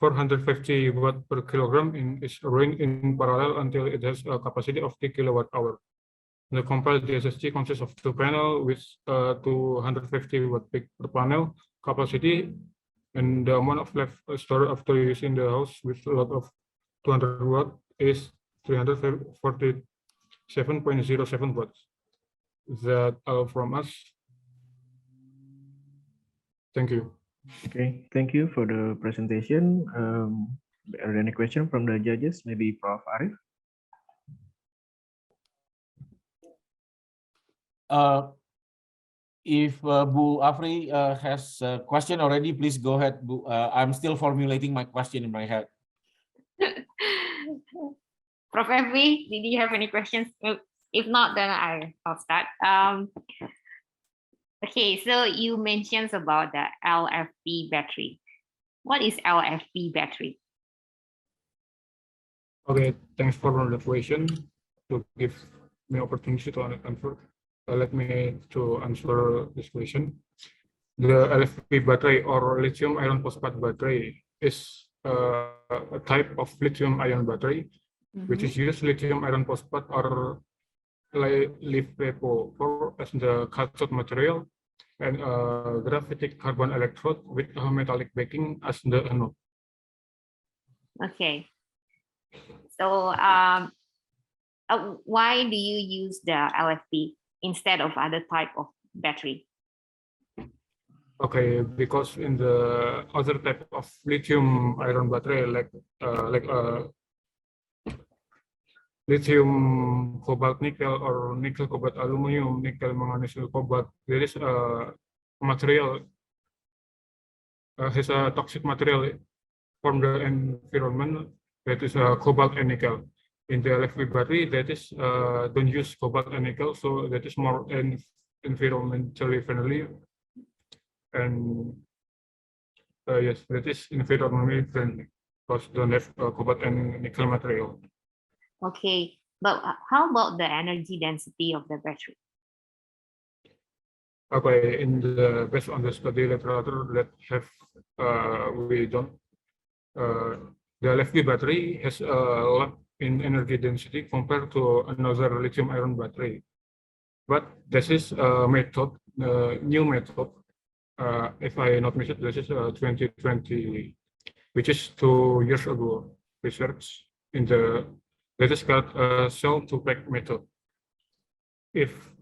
450 watt per kilogram and is arranged in parallel until it has a capacity of 3 kilowatt hour. The compiled DSSG consists of 2 panels with 250 watt peak per panel capacity, and the amount of left storage after using the house with a lot of 200 watt is 347.07 watts. That all from us. Thank you. Okay, thank you for the presentation. Are there any questions from the judges? Maybe Prof. Arif? If Bu Afri has a question already, please go ahead, Bu. I'm still formulating my question in my head. Prof. Effie, did you have any questions? If not, then I'll start. Okay, so you mentioned about the LFP battery. What is LFP battery? Okay, thanks for the question to give me opportunity to answer. Let me to answer this question. The LFP battery or lithium iron phosphate battery is a type of lithium ion battery, which is used lithium iron phosphate or LiFePO as the cathode material and a graphitic carbon electrode with a metallic backing as the anode. Okay. So why do you use the LFP instead of other type of battery? Okay, because in the other type of lithium iron battery, like lithium cobalt nickel or nickel cobalt aluminum, nickel manganese cobalt, there is a material has a toxic material from the environment that is cobalt and nickel. In the LFP battery, that is don't use cobalt and nickel, so that is more environmentally friendly. And yes, that is environmentally friendly because don't have cobalt and nickel material. Okay, but how about the energy density of the battery? Okay, based on the study literature that have we done, the LFP battery has a lot in energy density compared to another lithium-ion battery. But this is a method, new method. If I not mistaken, this is 2020, which is 2 years ago research in that is called cell-to-pack method. If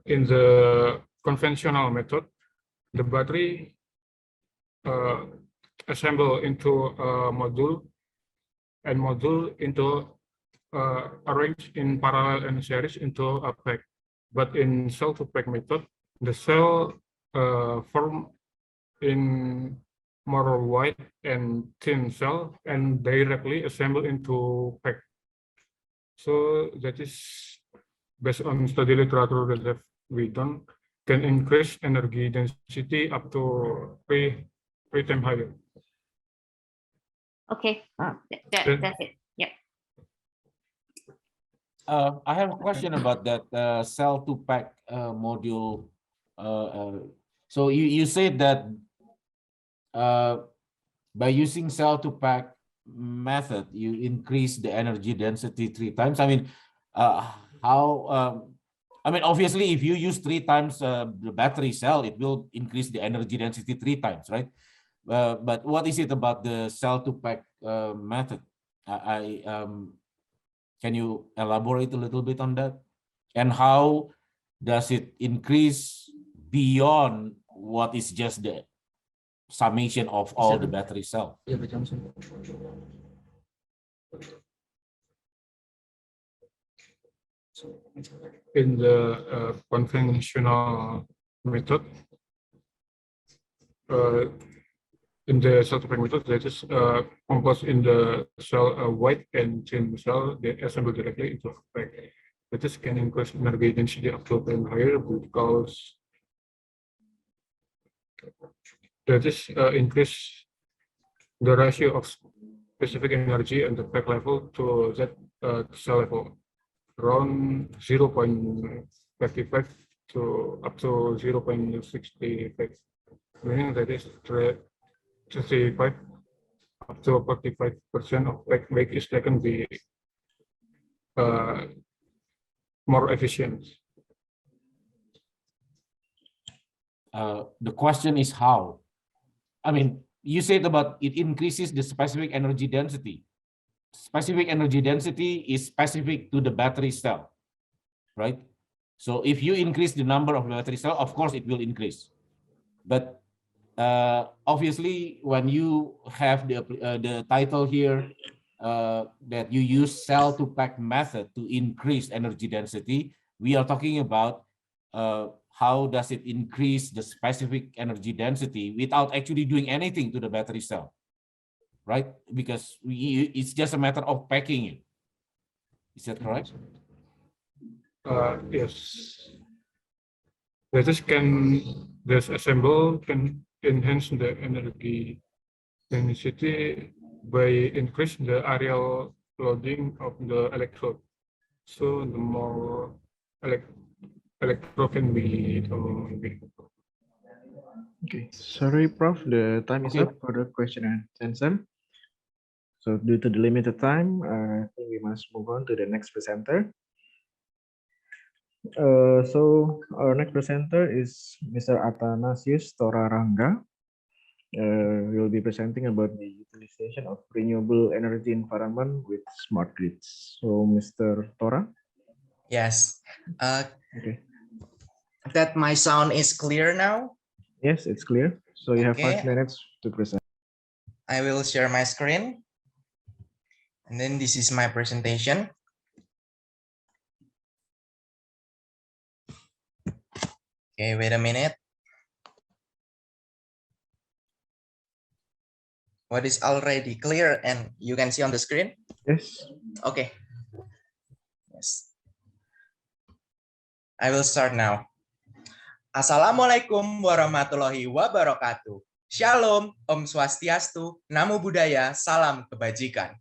in the conventional method, the battery assemble into a module and module into arranged in parallel and series into a pack. But in cell-to-pack method, the cell form in more wide and thin cell and directly assemble into pack. So that is based on study literature that have we done, can increase energy density up to three times higher. Okay, that's it. Yeah. I have a question about that cell-to-pack module. So you said that by using cell-to-pack method, you increase the energy density 3 times. I mean, how? I mean, obviously, if you use 3 times the battery cell, it will increase the energy density 3 times, right? But what is it about the cell-to-pack method? Can you elaborate a little bit on that? And how does it increase beyond what is just the summation of all the battery cells? In the conventional method, in the cell-to-pack method, that is composed in the cell wide and thin cell, they assemble directly into a pack. That is can increase energy density up to 10 higher because that is increase the ratio of specific energy and the pack level to that cell level around 0.35 to up to 0.65, meaning that is 35 up to 45% of pack weight is taken be more efficient. The question is how. I mean, you said about it increases the specific energy density. Specific energy density is specific to the battery cell, right? So if you increase the number of battery cell, of course it will increase. But obviously, when you have the title here that you use cell-to-pack method to increase energy density, we are talking about how does it increase the specific energy density without actually doing anything to the battery cell, right? Because it's just a matter of packing it. Is that correct? Yes. This assemble can enhance the energy density by increase the areal loading of the electrode. So the more electrode can be Okay, sorry, Prof. The time is up for the question and answer. So due to the limited time, I think we must move on to the next presenter. So our next presenter is Mr. Athanasius Toraranga. We will be presenting about the utilization of renewable energy environment with smart grids. So Mr. Tora? Yes. Okay. That my sound is clear now? Yes, it's clear. So you have 5 Okay. minutes to present. I will share my screen. And then this is my presentation. Okay, wait a minute. What is already clear and you can see on the screen? Yes. Okay. Yes. I will start now. Assalamualaikum warahmatullahi wabarakatuh. Shalom, Om Swastiastu, Namo Buddhaya, Salam Kebajikan.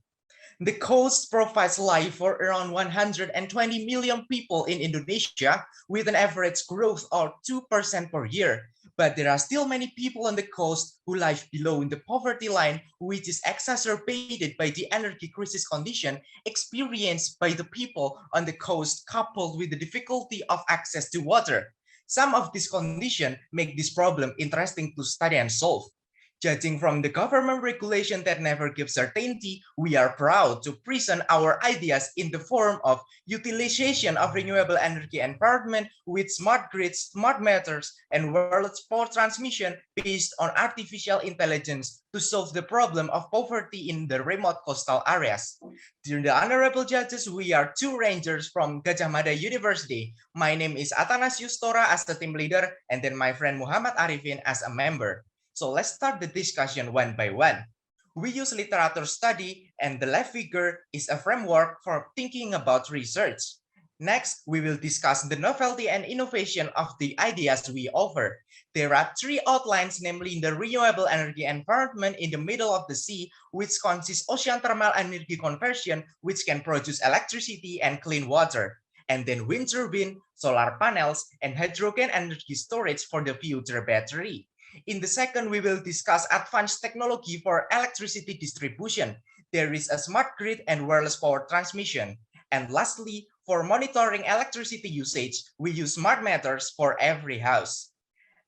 The coast provides life for around 120 million people in Indonesia with an average growth of 2% per year. But there are still many people on the coast who live below the poverty line, which is exacerbated by the energy crisis condition experienced by the people on the coast, coupled with the difficulty of access to water. Some of these conditions make this problem interesting to study and solve. Judging from the government regulation that never gives certainty, we are proud to present our ideas in the form of utilization of renewable energy environment with smart grids, smart meters, and wireless power transmission based on artificial intelligence to solve the problem of poverty in the remote coastal areas. Dear the honorable judges, we are two rangers from Gajah Mada University. My name is Athanasius Tora as the team leader, and then my friend Muhammad Arifin as a member. So let's start the discussion one by one. We use literature study, and the left figure is a framework for thinking about research. Next, we will discuss the novelty and innovation of the ideas we offer. There are three outlines, namely the renewable energy environment in the middle of the sea, which consists ocean thermal energy conversion, which can produce electricity and clean water. And then wind turbine, solar panels, and hydrogen energy storage for the future battery. In the second, we will discuss advanced technology for electricity distribution. There is a smart grid and wireless power transmission. And lastly, for monitoring electricity usage, we use smart meters for every house.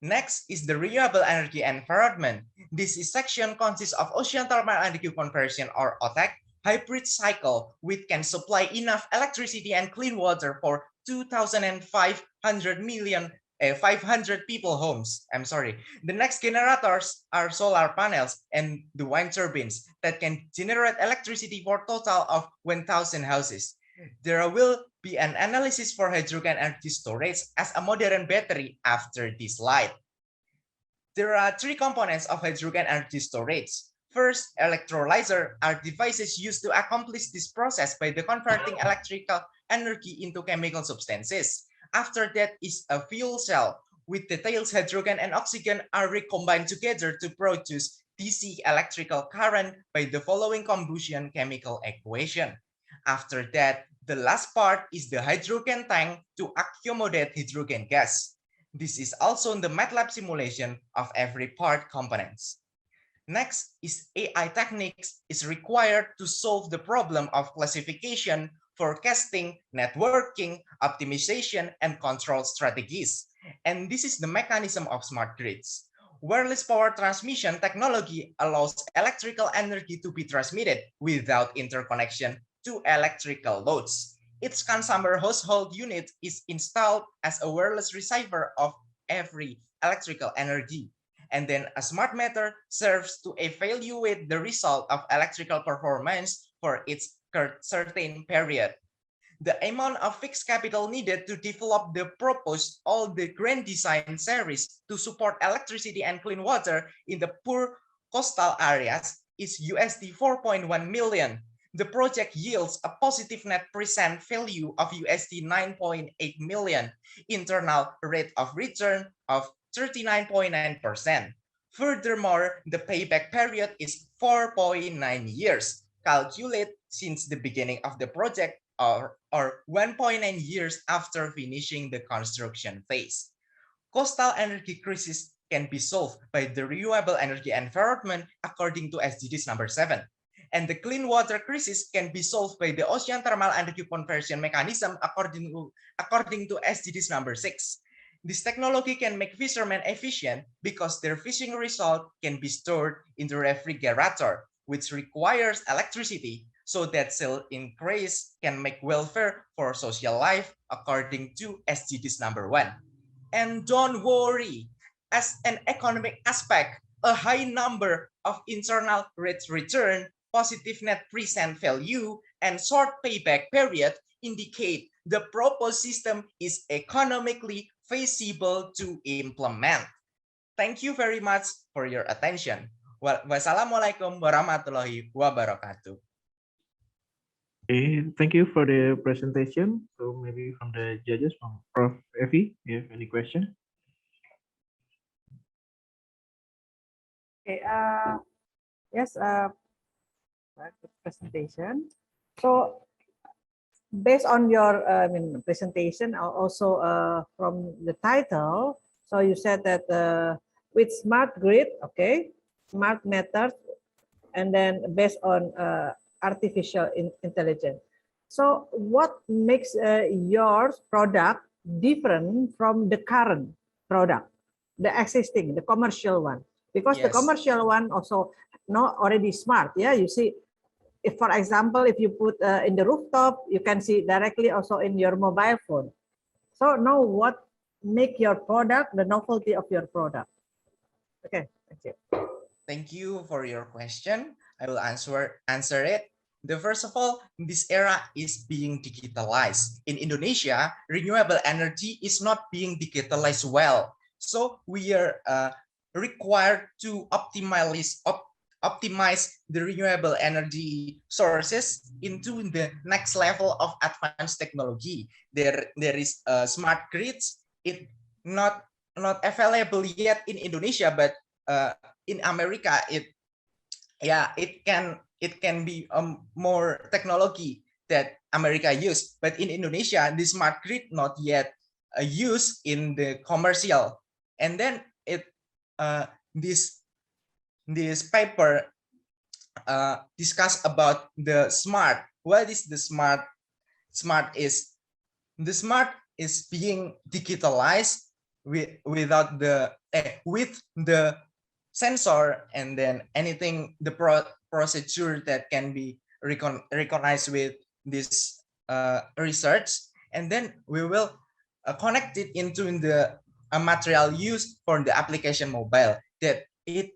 Next is the renewable energy environment. This section consists of ocean thermal energy conversion or OTEC, hybrid cycle, which can supply enough electricity and clean water for 2,500 million 500 people homes. I'm sorry. The next generators are solar panels and the wind turbines that can generate electricity for a total of 1,000 houses. There will be an analysis for hydrogen energy storage as a modern battery after this slide. There are three components of hydrogen energy storage. First, electrolyzer are devices used to accomplish this process by converting electrical energy into chemical substances. After that is a fuel cell, with the tails hydrogen and oxygen are recombined together to produce DC electrical current by the following combustion chemical equation. After that, the last part is the hydrogen tank to accommodate hydrogen gas. This is also in the MATLAB simulation of every part components. Next is AI techniques is required to solve the problem of classification, forecasting, networking, optimization, and control strategies. And this is the mechanism of smart grids. Wireless power transmission technology allows electrical energy to be transmitted without interconnection to electrical loads. Each consumer household unit is installed as a wireless receiver of every electrical energy. And then a smart meter serves to evaluate the result of electrical performance for its certain period. The amount of fixed capital needed to develop the proposed all the grand design series to support electricity and clean water in the poor coastal areas is USD 4.1 million. The project yields a positive net present value of USD 9.8 million, internal rate of return of 39.9%. Furthermore, the payback period is 4.9 years, calculate since the beginning of the project or 1.9 years after finishing the construction phase. Coastal energy crisis can be solved by the renewable energy environment according to SDGs number 7. And the clean water crisis can be solved by the ocean thermal energy conversion mechanism according to SDGs number 6. This technology can make fishermen efficient because their fishing result can be stored in the refrigerator, which requires electricity, so that sale increase can make welfare for social life according to SDGs number 1. And don't worry, as an economic aspect, a high number of internal rate return, positive net present value, and short payback period indicate the proposed system is economically feasible to implement. Thank you very much for your attention. Wassalamualaikum warahmatullahi wabarakatuh. Okay, thank you for the presentation. So maybe from the judges, from Prof. Evi, you have any question? Okay, yes, presentation. So based on your presentation, also from the title, so you said that with smart grid, okay, smart methods, and then based on artificial intelligence. So what makes your product different from the current product, the existing, the commercial one? Because the Yes. commercial one also not already smart. Yeah, you see, if for example, if you put in the rooftop, you can see directly also in your mobile phone. So now what make your product, the novelty of your product? Okay, thank you. Thank you for your question. I will answer it. The first of all, this era is being digitalized. In Indonesia, renewable energy is not being digitalized well. So we are required to optimize the renewable energy sources into the next level of advanced technology. There is smart grids. It not available yet in Indonesia, but in America, it can be more technology that America use. But in Indonesia, the smart grid not yet used in the commercial. And then this paper discuss about the smart. What is the smart? Smart is being digitalized without the with the sensor, and then anything the procedure that can be recognized with this research, and then we will connect it into the material used for the application mobile, that it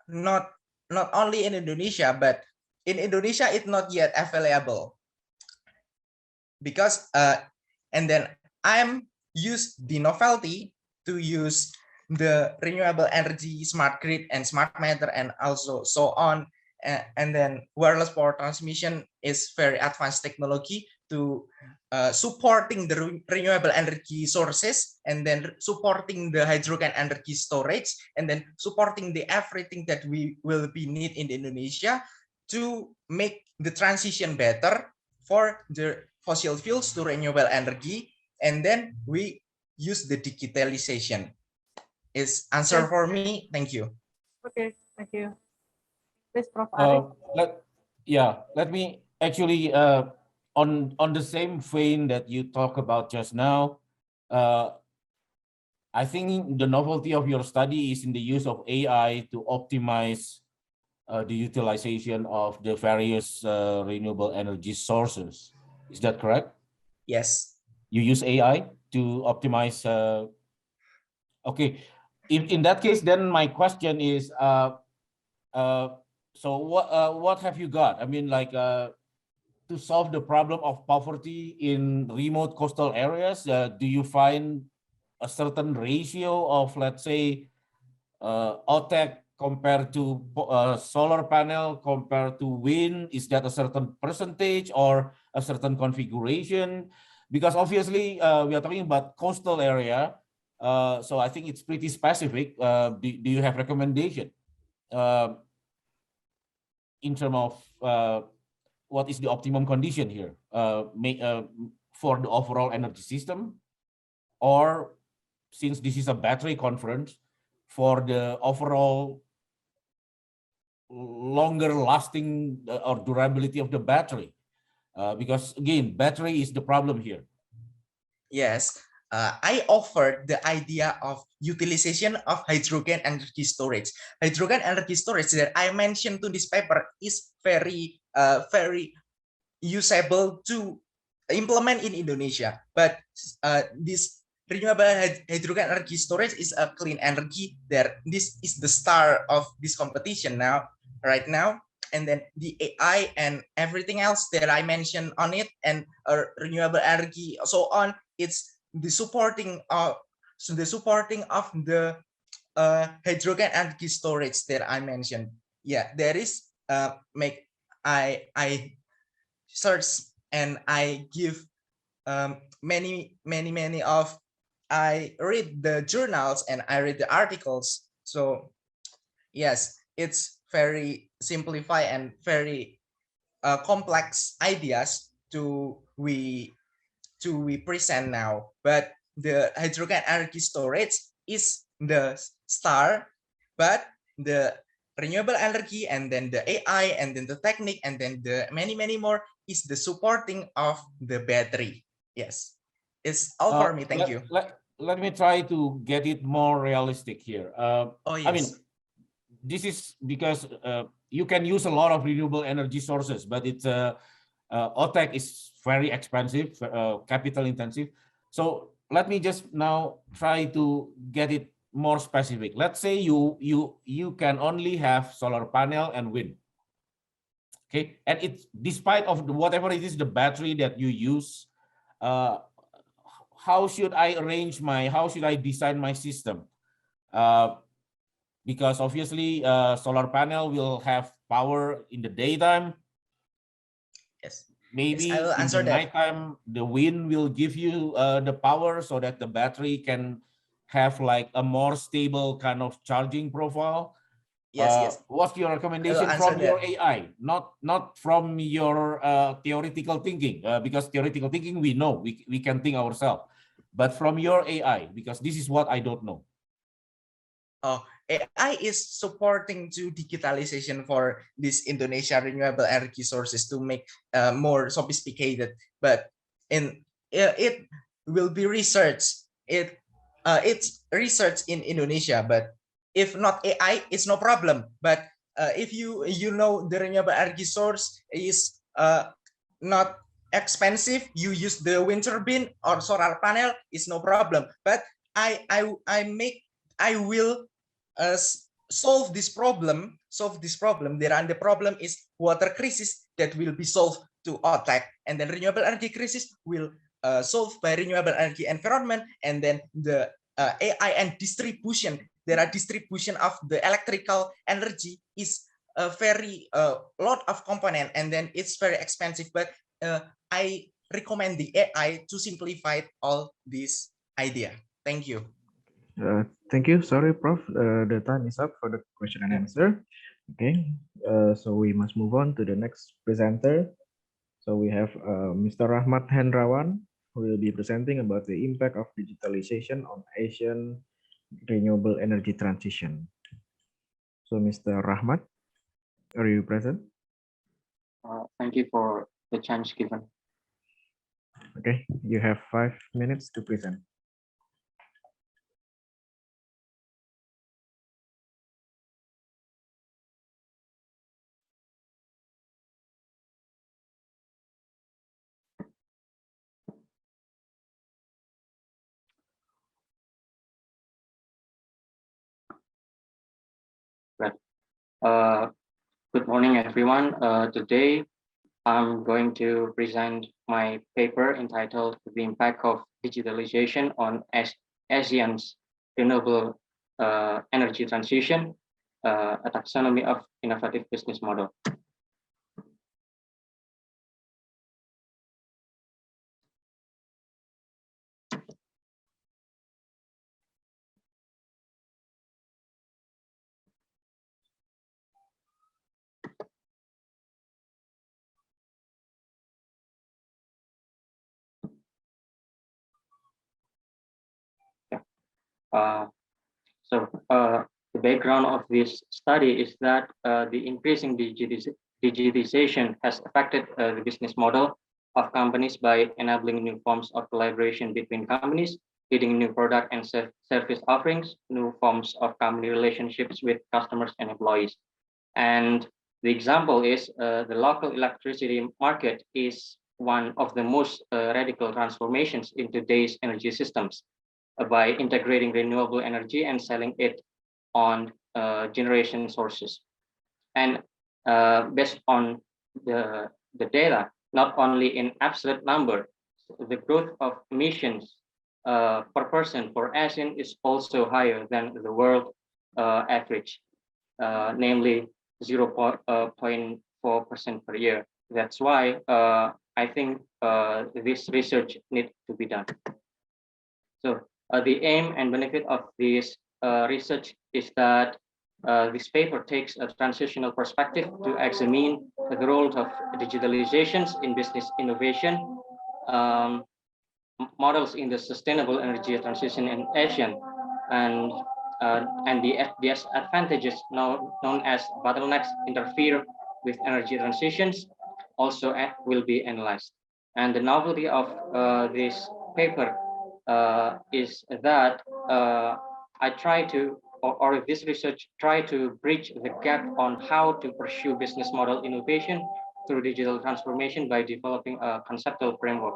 not only in Indonesia, but in Indonesia it's not yet available, because and then I'm use the novelty to use the renewable energy, smart grid, and smart meter, and also so on. And then wireless power transmission is very advanced technology to supporting the renewable energy sources, and then supporting the hydrogen energy storage, and then supporting the everything that we will be need in Indonesia to make the transition better for the fossil fuels to renewable energy. And then we use the digitalization. Is answer for me. Thank you. Okay, thank you. Please, Prof. Arif. Let me actually on the same vein that you talk about just now. I think the novelty of your study is in the use of AI to optimize the utilization of the various renewable energy sources. Is that correct? Yes. You use AI to optimize. Okay. In that case, then my question is, so what have you got? I mean, like to solve the problem of poverty in remote coastal areas, do you find a certain ratio of, let's say, OTEC compared to solar panel compared to wind? Is that a certain percentage or a certain configuration? Because obviously we are talking about coastal area, so I think it's pretty specific. Do you have recommendation in terms of what is the optimum condition here for the overall energy system, or since this is a battery conference, for the overall longer lasting or durability of the battery? Because again, battery is the problem here. Yes, I offered the idea of utilization of hydrogen energy storage. Hydrogen energy storage that I mentioned to this paper is very usable to implement in Indonesia. But this renewable hydrogen energy storage is a clean energy. This is the star of this competition right now. And then the AI and everything else that I mentioned on it, and renewable energy, so on. It's the supporting of the hydrogen energy storage that I mentioned. Yeah, there is I search and I give many of, I read the journals and I read the articles. So yes, it's very simplified and very complex ideas we present now, but the hydrogen energy storage is the star, but the renewable energy and then the AI and then the technique and then the many more is the supporting of the battery. Yes, it's all for me. Thank you. Let me try to get it more realistic here. Oh yes. I mean, this is because you can use a lot of renewable energy sources, but it's OTEC is very expensive, capital intensive. So let me just now try to get it more specific. Let's say you can only have solar panel and wind. Okay, and it's despite of whatever it is the battery that you use, how should I design my system? Because obviously solar panel will have power in the daytime. Yes. Maybe yes, I will in answer the that. nighttime, the wind will give you the power so that the battery can have like a more stable kind of charging profile. Yes. What's your recommendation from your AI, not from your theoretical thinking? Because theoretical thinking we know, we can think ourselves, but from your AI, because this is what I don't know. Oh, AI is supporting to digitalization for this Indonesia renewable energy sources to make more sophisticated, but it will be research. It's research in Indonesia, but if not AI, it's no problem. But if you know the renewable energy source is not expensive, you use the wind turbine or solar panel, it's no problem. But I will solve this problem. And the problem is water crisis that will be solved to OTEC, and then renewable energy crisis will solved by renewable energy environment, and then the AI and distribution. There are distribution of the electrical energy is a very lot of component, and then it's very expensive. But I recommend the AI to simplify all this idea. Thank you. Thank you. Sorry, Prof. The time is up for the question and answer. Okay, so we must move on to the next presenter. So we have Mr. Rahmat Hendrawan, who will be presenting about the impact of digitalization on Asian renewable energy transition. So Mr. Rahmat, are you present? Thank you for the chance given. Okay, you have 5 minutes to present. Good morning, everyone. Today, I'm going to present my paper entitled "The Impact of Digitalization on ASEAN's Renewable Energy Transition, a Taxonomy of Innovative Business Model." The background of this study is that the increasing digitization has affected the business model of companies by enabling new forms of collaboration between companies, leading new product and service offerings, new forms of company relationships with customers and employees. And the example is the local electricity market is one of the most radical transformations in today's energy systems by integrating renewable energy and selling it on generation sources. And based on the data, not only in absolute number, the growth of emissions per person for ASEAN is also higher than the world average, namely 0.4% per year. That's why I think this research needs to be done. So the aim and benefit of this research is that This paper takes a transitional perspective to examine the role of digitalizations in business innovation, um, models in the sustainable energy transition in Asian, and the disadvantages known as bottlenecks interfere with energy transitions also will be analyzed. And the novelty of this paper is that I try to, or this research try to bridge the gap on how to pursue business model innovation through digital transformation by developing a conceptual framework.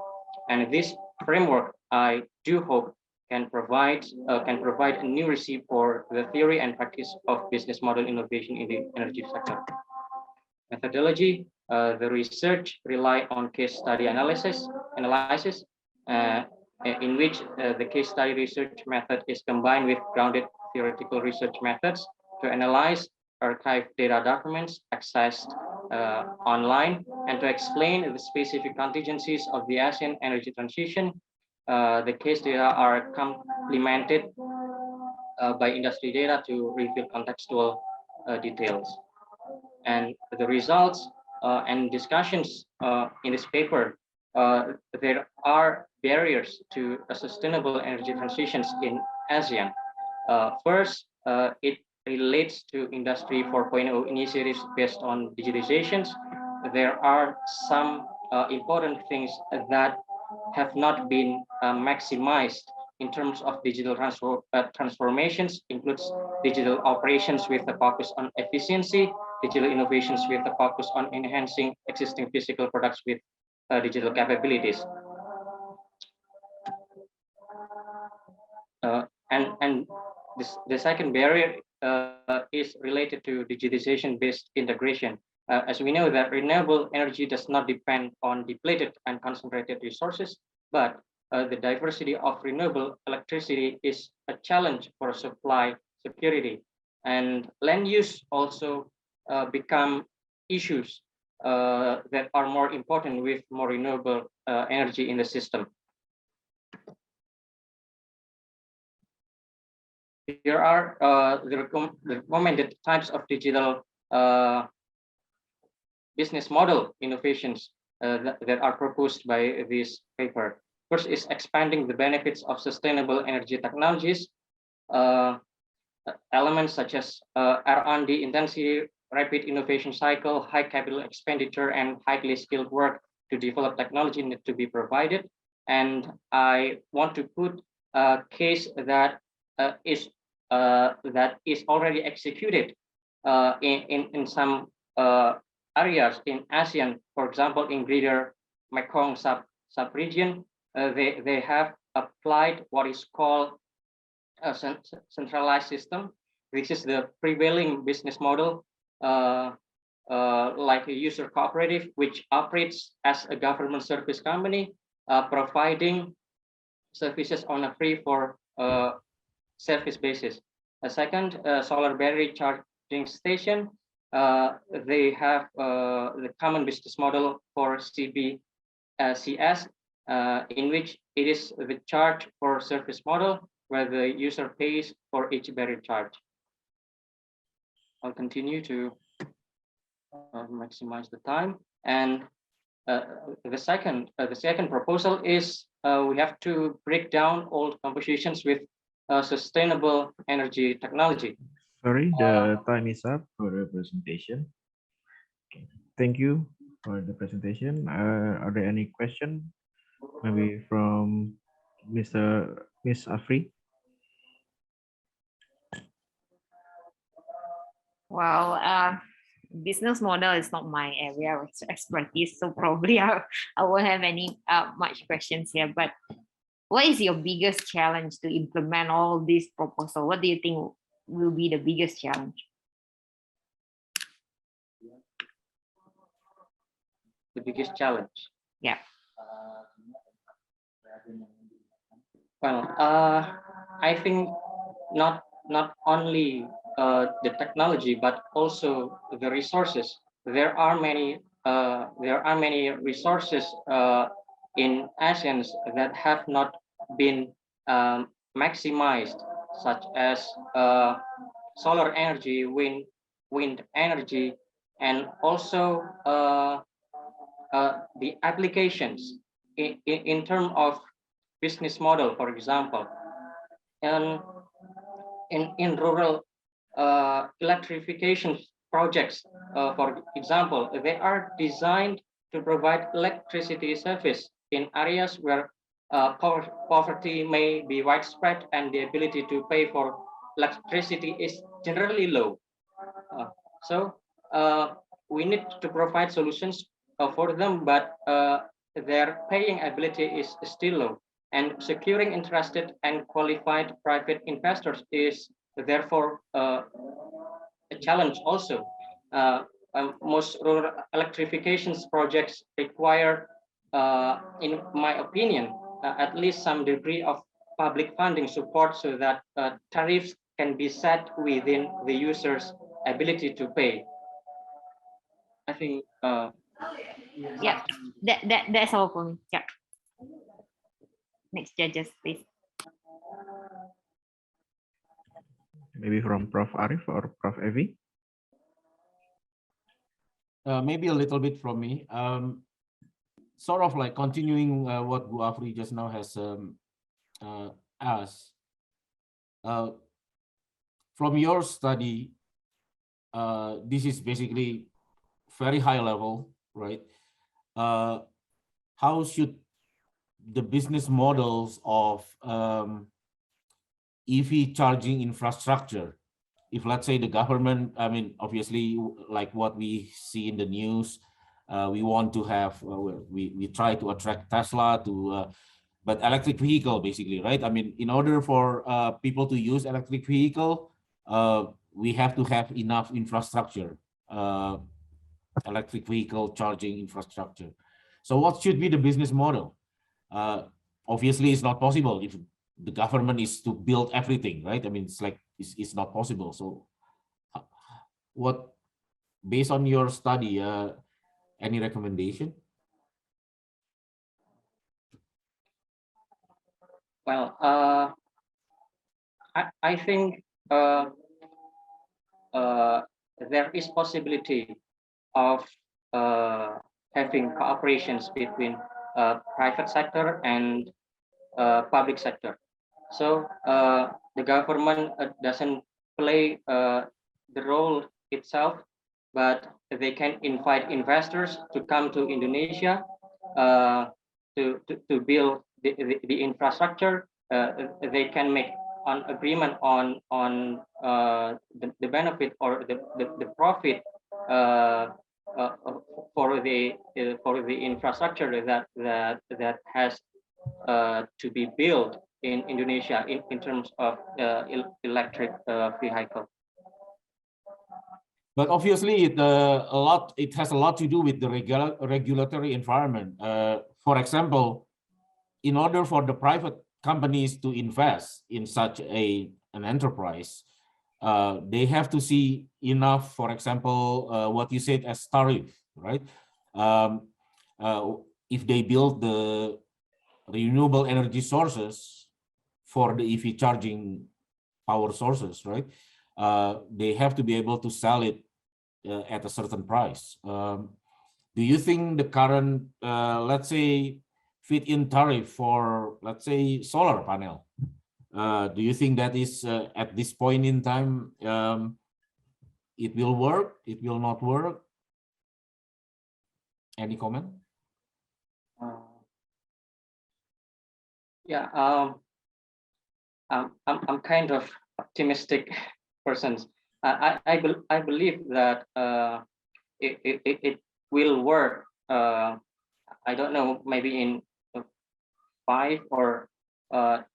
And this framework, I do hope, can provide a new recipe for the theory and practice of business model innovation in the energy sector. Methodology: the research rely on case study analysis, uh, in which the case study research method is combined with grounded theoretical research methods to analyze archived data documents accessed online and to explain the specific contingencies of the ASEAN energy transition. The case data are complemented by industry data to reveal contextual details. And the results and discussions in this paper, there are barriers to a sustainable energy transitions in ASEAN. First, it relates to Industry 4.0 initiatives based on digitalizations. There are some important things that have not been maximized in terms of digital transformations, includes digital operations with a focus on efficiency, digital innovations with a focus on enhancing existing physical products with digital capabilities. And the second barrier is related to digitization-based integration. As we know that renewable energy does not depend on depleted and concentrated resources, but the diversity of renewable electricity is a challenge for supply security. And land use also become issues that are more important with more renewable energy in the system. Here are the recommended types of digital business model innovations that are proposed by this paper. First is expanding the benefits of sustainable energy technologies. Elements such as R&D intensity, rapid innovation cycle, high capital expenditure, and highly skilled work to develop technology need to be provided. And I want to put a case that is already executed in some areas in ASEAN. For example, in Greater Mekong sub-region, they have applied what is called a centralized system. This is the prevailing business model, like a user cooperative, which operates as a government service company, providing services on a free for service basis. A second, solar battery charging station. They have the common business model for CBCS, in which it is the charge for service model where the user pays for each battery charge. I'll continue to maximize the time. And the second proposal is we have to break down old compositions with sustainable energy technology. Sorry, the time is up for the presentation. Okay. Thank you for the presentation. Are there any questions? Maybe from Miss Afri? Well, business model is not my area of expertise, so probably I won't have any much questions here. But what is your biggest challenge to implement all these proposals? What do you think will be the biggest challenge? The biggest challenge? Yeah. Well, I think not only the technology, but also the resources. There are many resources in ASEAN that have not been maximized, such as solar energy, wind energy, and also the applications in terms of business model, for example, and in rural electrification projects, for example, they are designed to provide electricity service in areas where poverty may be widespread and the ability to pay for electricity is generally low. So we need to provide solutions for them, but their paying ability is still low. And securing interested and qualified private investors is therefore a challenge also. Most rural electrification projects require, in my opinion, at least some degree of public funding support so that tariffs can be set within the user's ability to pay. I think Yeah, that's all for me. Yeah. Next judges, please. Maybe from Prof. Arif or Prof. Evi. Maybe a little bit from me. Sort of like continuing what Bu Afri just now has asked. From your study, this is basically very high level, right? How should the business models of EV charging infrastructure, if let's say the government, I mean, obviously, like what we see in the news, we want to have, we try to attract Tesla to, but electric vehicle basically, right? I mean, in order for people to use electric vehicle, we have to have enough infrastructure, electric vehicle charging infrastructure. So what should be the business model? Obviously, it's not possible if the government is to build everything, right? I mean, it's like, it's not possible. So what, based on your study, any recommendation? Well, I think there is possibility of having cooperations between private sector and public sector. So the government doesn't play the role itself, but they can invite investors to come to Indonesia to build the infrastructure. They can make an agreement on the benefit or the profit for the infrastructure that has to be built in Indonesia in terms of electric vehicle. But obviously, it has a lot to do with the regulatory environment. For example, in order for the private companies to invest in such an enterprise, they have to see enough, for example, what you said as tariff, right? If they build the renewable energy sources for the EV charging power sources, right? They have to be able to sell it at a certain price. Do you think the current, let's say, fit-in tariff for, let's say, solar panel, do you think that is at this point in time, it will work, it will not work? Any comment? Yeah, I'm kind of optimistic person. I believe that it will work. I don't know, maybe in 5 or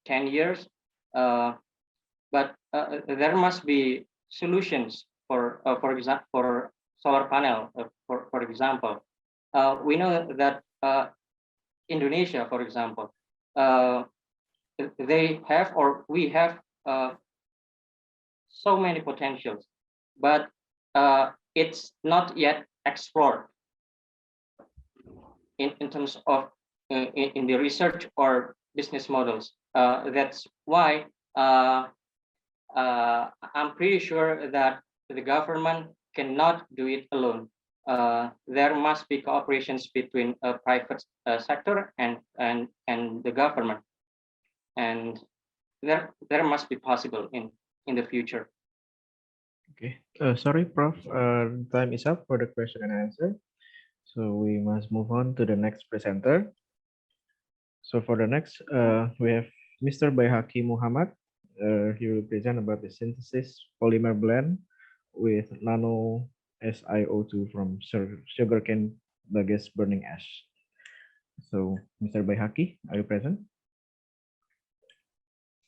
10 years, but there must be solutions for example, for solar panel. For example, we know that Indonesia, for example, they have, or we have, so many potentials, but it's not yet explored in terms of in the research or business models. That's why I'm pretty sure that the government cannot do it alone. There must be cooperations between a private sector and the government, and there must be possible in the future. Okay. Sorry, Prof. Time is up for the question and answer. So we must move on to the next presenter. So for the next, we have Mr. Baihaki Muhammad. He will present about the synthesis polymer blend with nano SiO2 from sugarcane bagasse burning ash. So, Mr. Baihaki, are you present?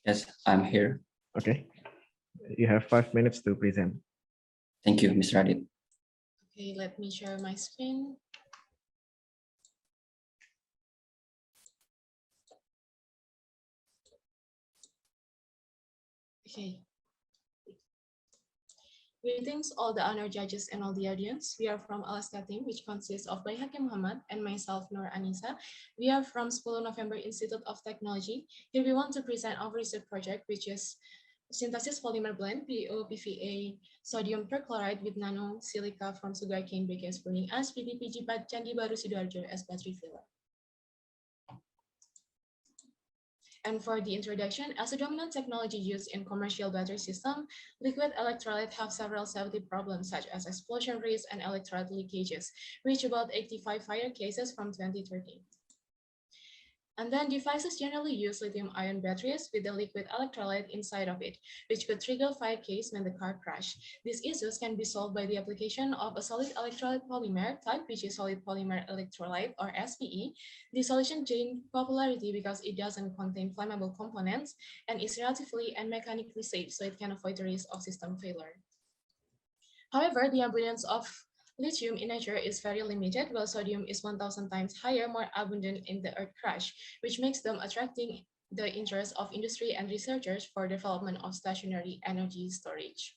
Yes, I'm here. Okay. You have 5 minutes to present. Thank you, Mr. Adit. Okay, let me share my screen. Okay. Greetings, all the honor judges and all the audience. We are from Alaska team, which consists of Baihaki Muhammad and myself, Nur Anissa. We are from 10 November Institute of Technology. Here we want to present our research project, which is synthesis polymer blend, PO/PVA, sodium perchloride with nano silica from sugarcane bagasse burning ash, PDPG Candi Baru Sidoarjo as battery filler. And for the introduction, as a dominant technology used in commercial battery system, liquid electrolyte have several safety problems such as explosion risk and electrolyte leakages, which about 85 fire cases from 2013. And then devices generally use lithium-ion batteries with the liquid electrolyte inside of it, which could trigger fire case when the car crashed. These issues can be solved by the application of a solid electrolyte polymer type, which is solid polymer electrolyte or SPE. The solution gained popularity because it doesn't contain flammable components and is relatively and mechanically safe, so it can avoid the risk of system failure. However, the abundance of lithium in nature is very limited, while sodium is 1,000 times higher, more abundant in the earth crush, which makes them attracting the interest of industry and researchers for development of stationary energy storage.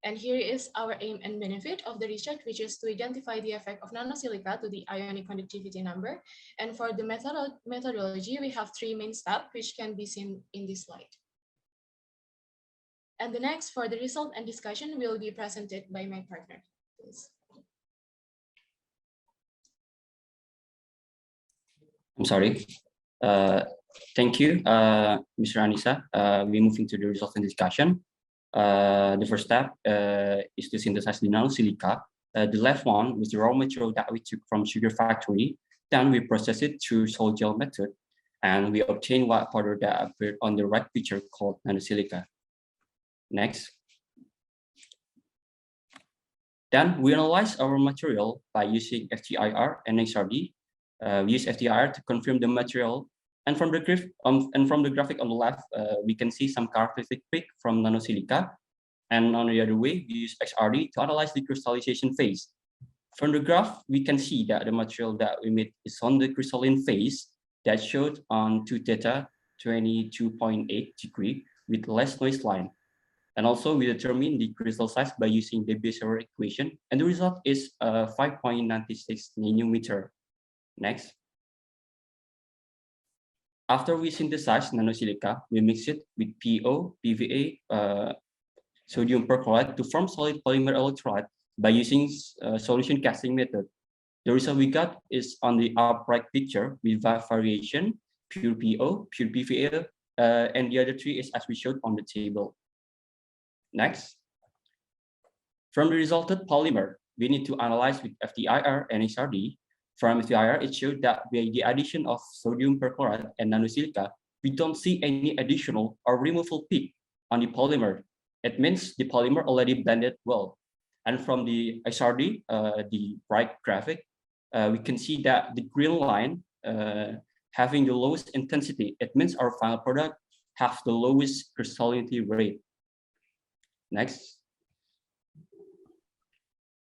And here is our aim and benefit of the research, which is to identify the effect of nanosilica to the ionic conductivity number. And for the methodology, we have 3 main steps, which can be seen in this slide. And the next, for the result and discussion, will be presented by my partner. Please. I'm sorry. Thank you, Mr. Anissa. We're moving to the result and discussion. The first step is to synthesize the nanosilica. The left one was the raw material that we took from sugar factory. Then we process it through sol gel method, and we obtain white powder that appeared on the right picture called nanosilica. Next. Then we analyze our material by using FTIR and XRD. We use FTIR to confirm the material, and from the graphic on the left, we can see some characteristic peak from nanosilica. And on the other way, we use XRD to analyze the crystallization phase. From the graph, we can see that the material that we made is on the crystalline phase that showed on 2 theta 22.8 degree with less noise line. And also we determine the crystal size by using the Bezier equation, and the result is 5.96 nanometer. Next. After we synthesize nanosilica, we mix it with PO, PVA, sodium perchloride to form solid polymer electrolyte by using solution casting method. The result we got is on the upright picture with variation, pure PO, pure PVA, and the other 3 is as we showed on the table. Next, from the resulted polymer, we need to analyze with FTIR and XRD. From FTIR, it showed that by the addition of sodium perchloride and nanosilica, we don't see any additional or removal peak on the polymer. It means the polymer already blended well. And from the XRD, the right graphic, we can see that the green line having the lowest intensity, it means our final product have the lowest crystallinity rate. Next.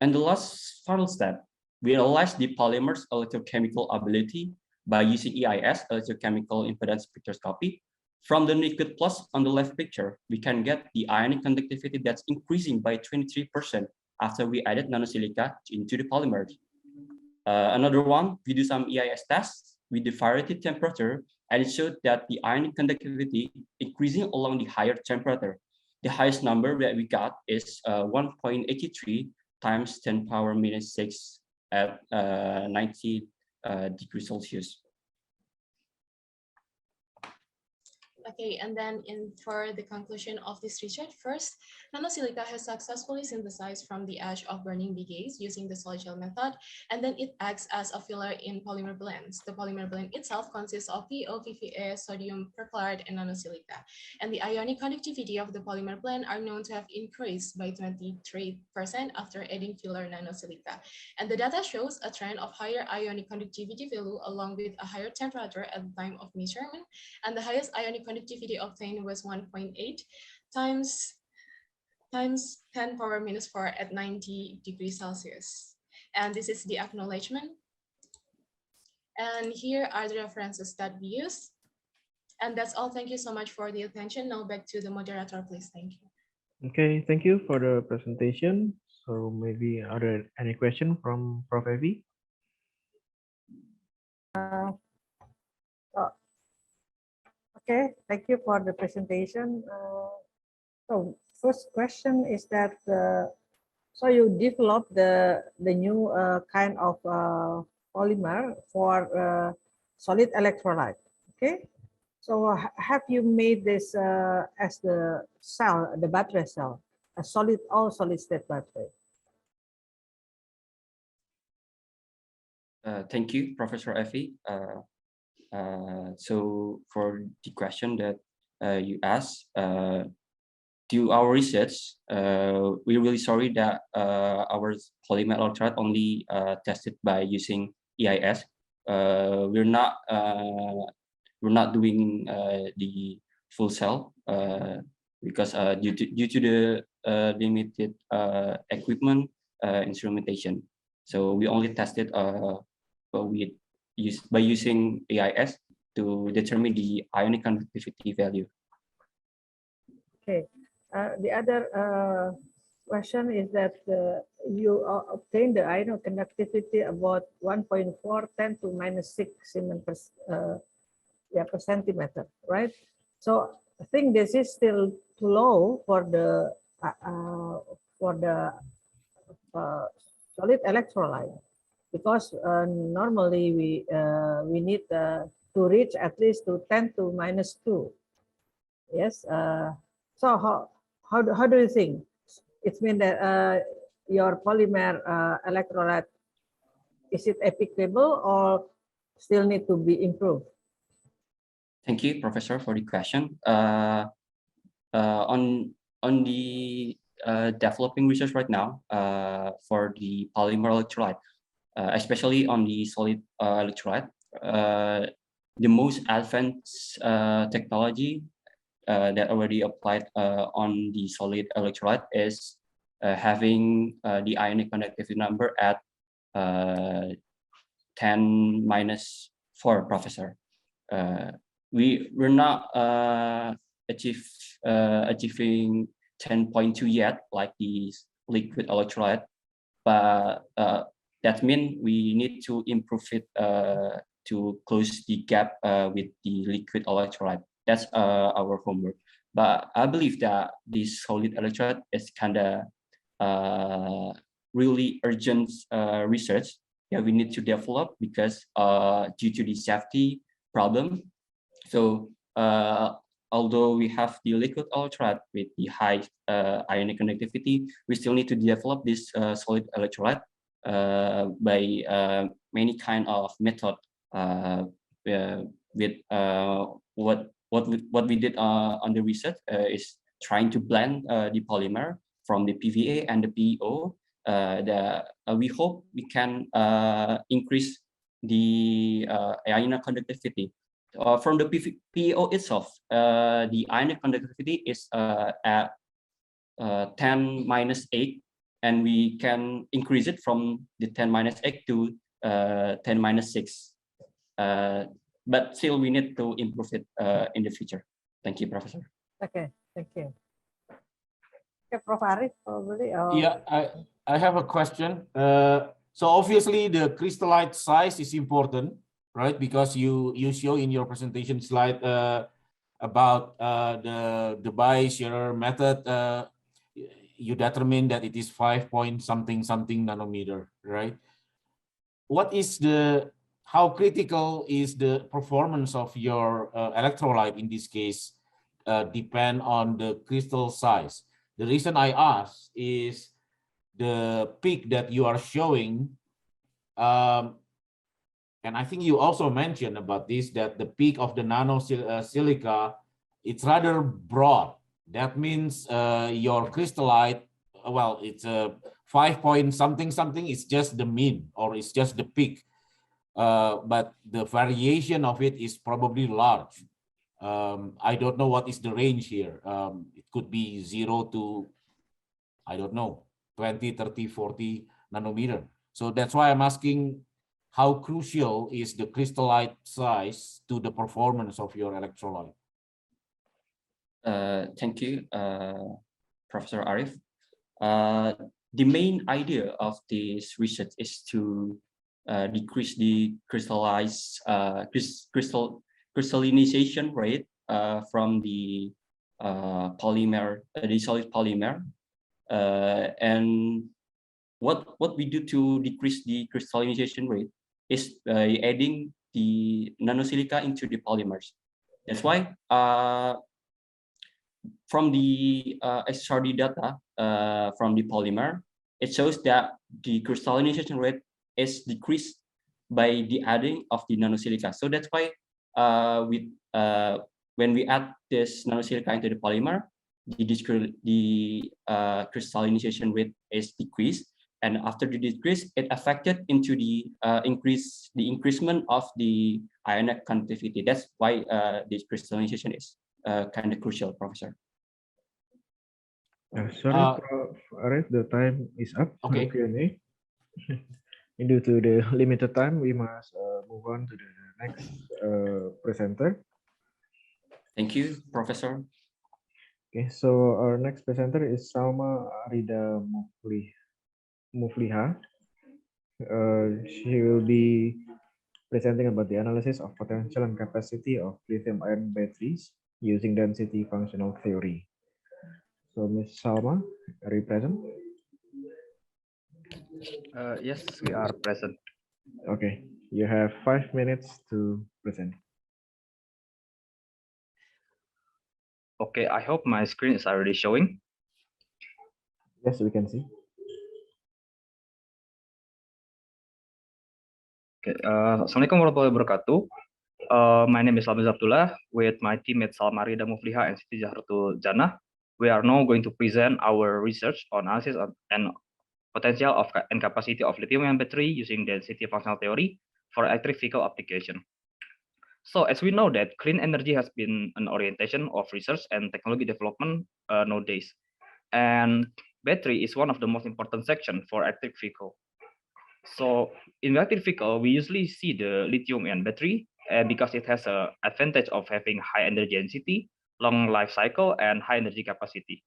And the last final step, we analyze the polymer's electrochemical ability by using EIS, electrochemical impedance spectroscopy. From the naked plus on the left picture, we can get the ionic conductivity that's increasing by 23% after we added nanosilica into the polymers. Another one, we do some EIS tests with the variety temperature, and it showed that the ionic conductivity increasing along the higher temperature. The highest number that we got is 1.83 times 10 power minus 6 at 90 degrees Celsius. Okay, and then for the conclusion of this research, first, nanosilica has successfully synthesized from the ash of burning big gas using the solid gel method, and then it acts as a filler in polymer blends. The polymer blend itself consists of PO, PVA, sodium perchloride, and nanosilica. And the ionic conductivity of the polymer blend are known to have increased by 23% after adding filler nanosilica. And the data shows a trend of higher ionic conductivity value along with a higher temperature at the time of measurement, and the highest ionic conductivity obtained was 1.8 times 10 power minus 4 at 90 degrees Celsius. And this is the acknowledgement. And here are the references that we use. And that's all. Thank you so much for the attention. Now back to the moderator, please. Thank you. Okay, thank you for the presentation. So maybe are there any question from Prof. Evi? Okay, thank you for the presentation. So first question is that so you developed the new kind of polymer for solid electrolyte. Okay, so have you made this as the cell, the battery cell, a solid solid state battery? Thank you, Professor Evi. So for the question that you asked, to our research, we're really sorry that our polymer electrolyte only tested by using EIS. We're not doing the full cell because due to the limited equipment instrumentation. So we only tested by using AIS to determine the ionic conductivity value. Okay. The other question is that you obtained the ionic conductivity about 1.4 10 to minus 6 Siemens per centimeter, right? So I think this is still too low for the solid electrolyte, because normally we need to reach at least to 10 to minus 2. Yes. So how do you think? It means that your polymer electrolyte, is it applicable or still need to be improved? Thank you, Professor, for the question. On the developing research right now for the polymer electrolyte, especially on the solid electrolyte, the most advanced technology that already applied on the solid electrolyte is having the ionic conductivity number at 10 minus 4, Professor. We're not achieving 10.2 yet, like the liquid electrolyte, but that means we need to improve it to close the gap with the liquid electrolyte. That's our homework. But I believe that this solid electrolyte is kind of really urgent research that we need to develop because due to the safety problem. So although we have the liquid electrolyte with the high ionic conductivity, we still need to develop this solid electrolyte by many kind of method with what we did on the research is trying to blend the polymer from the PVA and the PEO. We hope we can increase the ionic conductivity. From the PEO itself, the ionic conductivity is at 10 minus 8, and we can increase it from the 10 minus 8 to 10 minus 6. But still, we need to improve it in the future. Thank you, Professor. Okay, thank you. Okay, Prof. Arif, probably. Yeah, I have a question. So obviously, the crystallite size is important, right? Because you show in your presentation slide about the Bayes-Scherrer method, you determine that it is 5 point something nanometer, right? What is how critical is the performance of your electrolyte in this case depend on the crystal size? The reason I ask is the peak that you are showing, and I think you also mentioned about this, that the peak of the nano silica, it's rather broad. That means your crystallite, well, it's a 5 point something, it's just the mean or it's just the peak. But the variation of it is probably large. I don't know what is the range here. It could be 0 to, I don't know, 20, 30, 40 nanometer. So that's why I'm asking, how crucial is the crystallite size to the performance of your electrolyte? Thank you, Professor Arif. The main idea of this research is to decrease the crystallization rate from the polymer, the solid polymer, and what we do to decrease the crystallization rate is by adding the nanosilica into the polymers. That's why from the XRD data from the polymer, it shows that the crystallization rate is decreased by the adding of the nanosilica. So that's why when we add this nanosilica into the polymer, the crystallization rate is decreased. And after the decrease, it affected into the increasement of the ionic conductivity. That's why this crystallization is kind of crucial, Professor. Sorry, Prof. Arif, the time is up. Okay. Q&A. Due to the limited time, we must move on to the next presenter. Thank you, Professor. Okay, so our next presenter is Salma Arida Mufliha. She will be presenting about the analysis of potential and capacity of lithium-ion batteries using density functional theory. So, Ms. Salma, are you present? Yes, we are present. Okay, you have 5 minutes to present. Okay, I hope my screen is already showing. Yes, we can see. Okay, Assalamualaikum warahmatullahi wabarakatuh. My name is Almiz Abdullah with my teammate Salma Rida Mufliha and Siti Zahratul Jannah. We are now going to present our research on analysis and potential of and capacity of lithium-ion battery using density functional theory for electric vehicle application. So as we know that clean energy has been an orientation of research and technology development nowadays. And battery is one of the most important section for electric vehicle. So in electric vehicle, we usually see the lithium-ion battery because it has an advantage of having high energy density, long life cycle, and high energy capacity.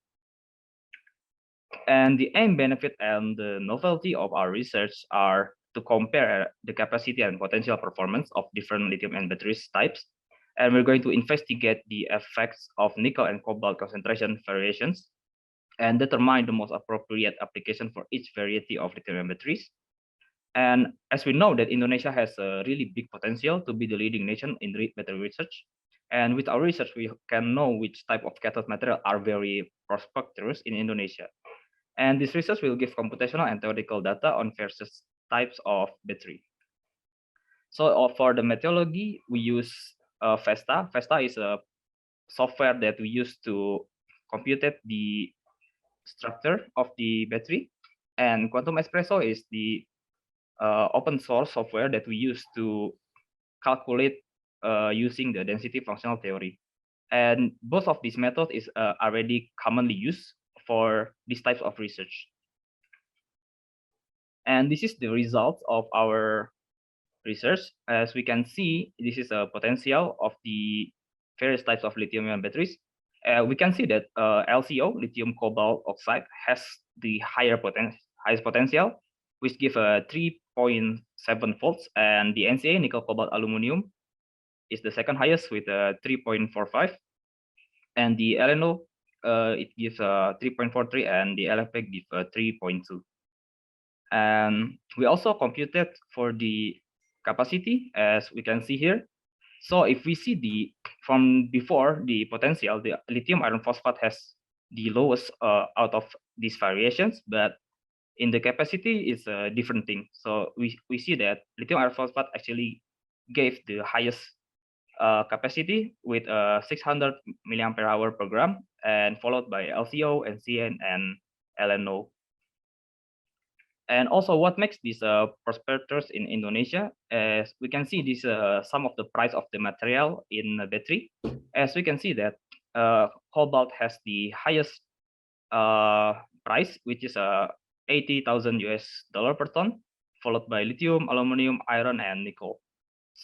And the aim, benefit, and the novelty of our research are to compare the capacity and potential performance of different lithium-ion batteries types. And we're going to investigate the effects of nickel and cobalt concentration variations and determine the most appropriate application for each variety of lithium-ion batteries. And as we know that Indonesia has a really big potential to be the leading nation in battery research. And with our research, we can know which type of cathode material are very prosperous in Indonesia. And this research will give computational and theoretical data on various types of battery. So for the methodology, we use Vesta. Vesta is a software that we use to compute the structure of the battery. And Quantum Espresso is the open source software that we use to calculate using the density functional theory. And both of these methods is already commonly used for these types of research. And this is the result of our research. As we can see, this is a potential of the various types of lithium-ion batteries. We can see that LCO, lithium cobalt oxide, has the highest potential, which give a 3.7 volts, and the NCA, nickel cobalt aluminum, is the second highest with a 3.45, and the LNO it gives 3.43, and the LFP gives 3.2. And we also computed for the capacity, as we can see here. So if we see from before the potential, the lithium iron phosphate has the lowest out of these variations, but in the capacity is a different thing. So we see that lithium iron phosphate actually gave the highest capacity with 600 milliampere hour per gram, and followed by LCO, NCN, and LNO. And also, what makes these prospectors in Indonesia, as we can see, this some of the price of the material in the battery. As we can see that cobalt has the highest price, which is 80,000 US dollar per ton, followed by lithium, aluminum, iron, and nickel.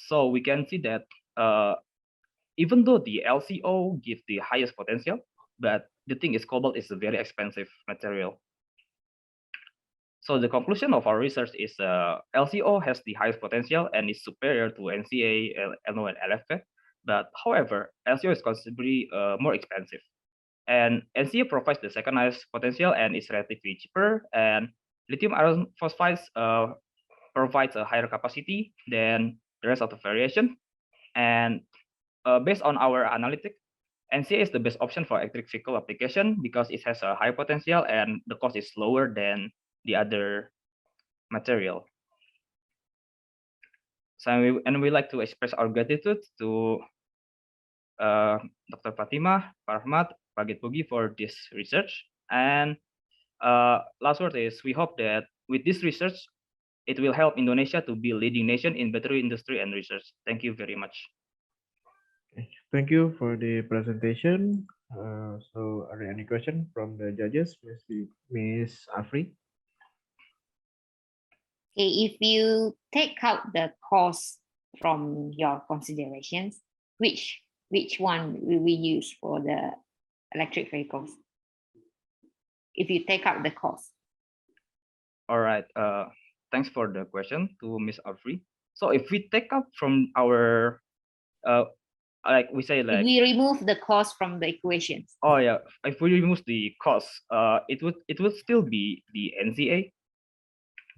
So we can see that even though the LCO gives the highest potential, but the thing is cobalt is a very expensive material. So the conclusion of our research is LCO has the highest potential and is superior to NCA, LNO, and LFP. But however, LCO is considerably more expensive. And NCA provides the second highest potential and is relatively cheaper. And lithium iron phosphides provides a higher capacity than the rest of the variation. And based on our analytic, NCA is the best option for electric vehicle application because it has a high potential and the cost is lower than the other material. So we like to express our gratitude to Dr. Fatima, Farhmat, Pagit Pugi for this research. And last word is we hope that with this research, it will help Indonesia to be a leading nation in battery industry and research. Thank you very much. Thank you for the presentation. So are there any questions from the judges? Ms. Afri? Okay, if you take out the cost from your considerations, which one will we use for the electric vehicles? If you take out the cost. All right. Thanks for the question to Ms. Afri. So if we take up from our like we say, like if we remove the cost from the equations. Oh yeah, if we remove the cost, it would still be the NCA.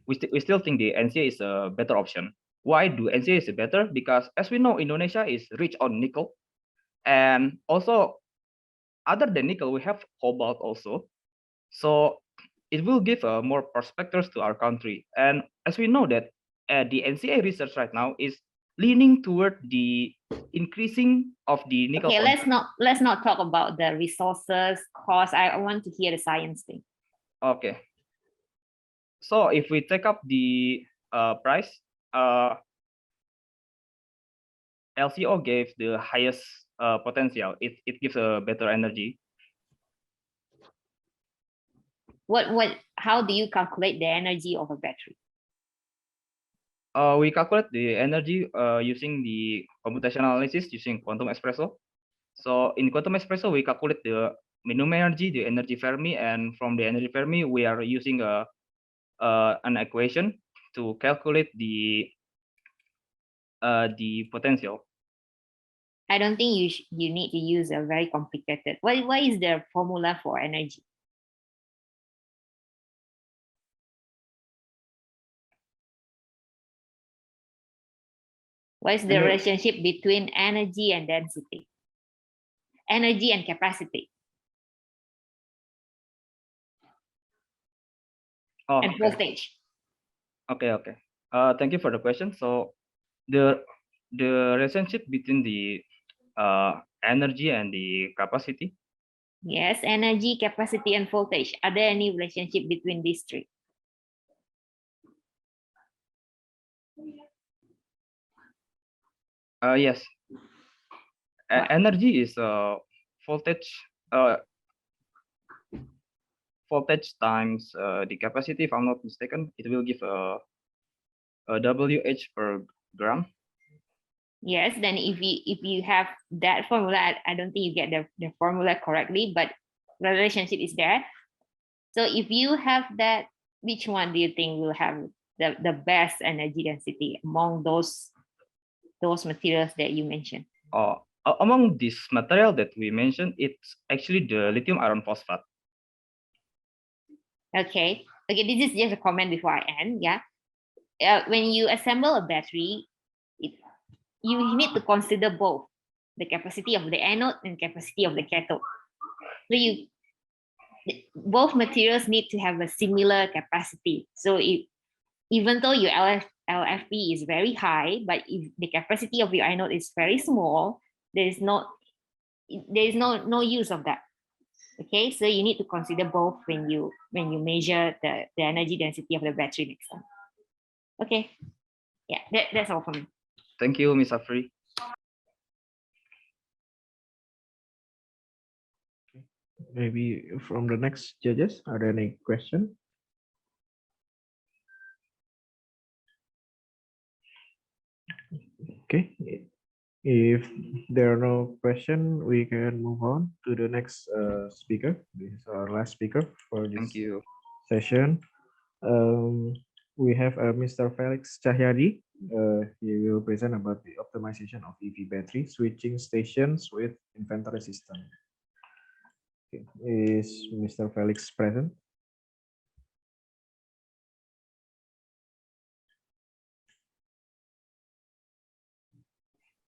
We still think the NCA is a better option. Why do NCA is better? Because as we know, Indonesia is rich on nickel, and also other than nickel, we have cobalt also. So it will give more prospectors to our country. And as we know that the NCA research right now is leaning toward the increasing of the nickel. Okay, let's not talk about the resources cost. I want to hear the science thing. Okay. So if we take up the price, LCO gave the highest potential. It gives a better energy. How do you calculate the energy of a battery? We calculate the energy using the computational analysis using quantum espresso. So in quantum espresso, we calculate the minimum energy, the energy Fermi, and from the energy Fermi, we are using an equation to calculate the potential. I don't think you need to use a very complicated. What is the formula for energy? What is the relationship between energy and density? Energy and capacity. Oh, and voltage. Okay. Thank you for the question. So the relationship between the energy and the capacity. Yes, energy, capacity, and voltage. Are there any relationship between these three? Yes. Energy is voltage. Voltage times the capacity. If I'm not mistaken, it will give a WH per gram. Yes. Then if you have that formula, I don't think you get the formula correctly, but the relationship is there. So if you have that, which one do you think will have the best energy density among those materials that you mentioned? among this material that we mentioned, it's actually the lithium iron phosphate. Okay. Okay, this is just a comment before I end. Yeah. When you assemble a battery, you need to consider both the capacity of the anode and capacity of the cathode. So both materials need to have a similar capacity. So even though your LFP is very high, but if the capacity of your anode is very small, there is no use of that. Okay, so you need to consider both when you measure the energy density of the battery next time. Okay, yeah, that's all for me. Thank you, Ms. Afri. Maybe from the next judges, are there any questions? Okay, if there are no questions, we can move on to the next speaker. This is our last speaker for this session. We have Mr. Felix Cahyadi. He will present about the optimization of EV battery switching stations with inventory system. Okay. Is Mr. Felix present?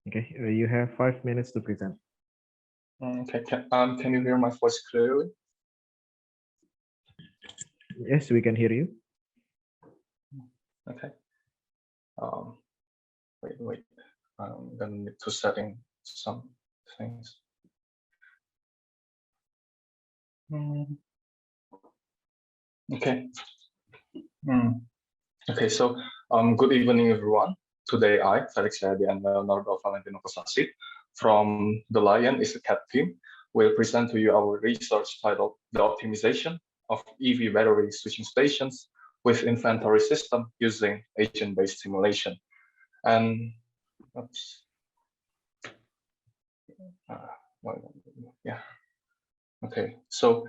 Okay, you have 5 minutes to present. Okay, can you hear my voice clearly? Yes, we can hear you. Okay. Wait. I'm gonna need to setting some things. Okay. Okay, so good evening, everyone. Today, I, Felix Cahyadi, and Leonardo Valentino Kosasi from the Lion is a Cat team will present to you our research titled The Optimization of EV Battery Switching Stations with Inventory System using Agent-Based Simulation. And yeah. Okay, so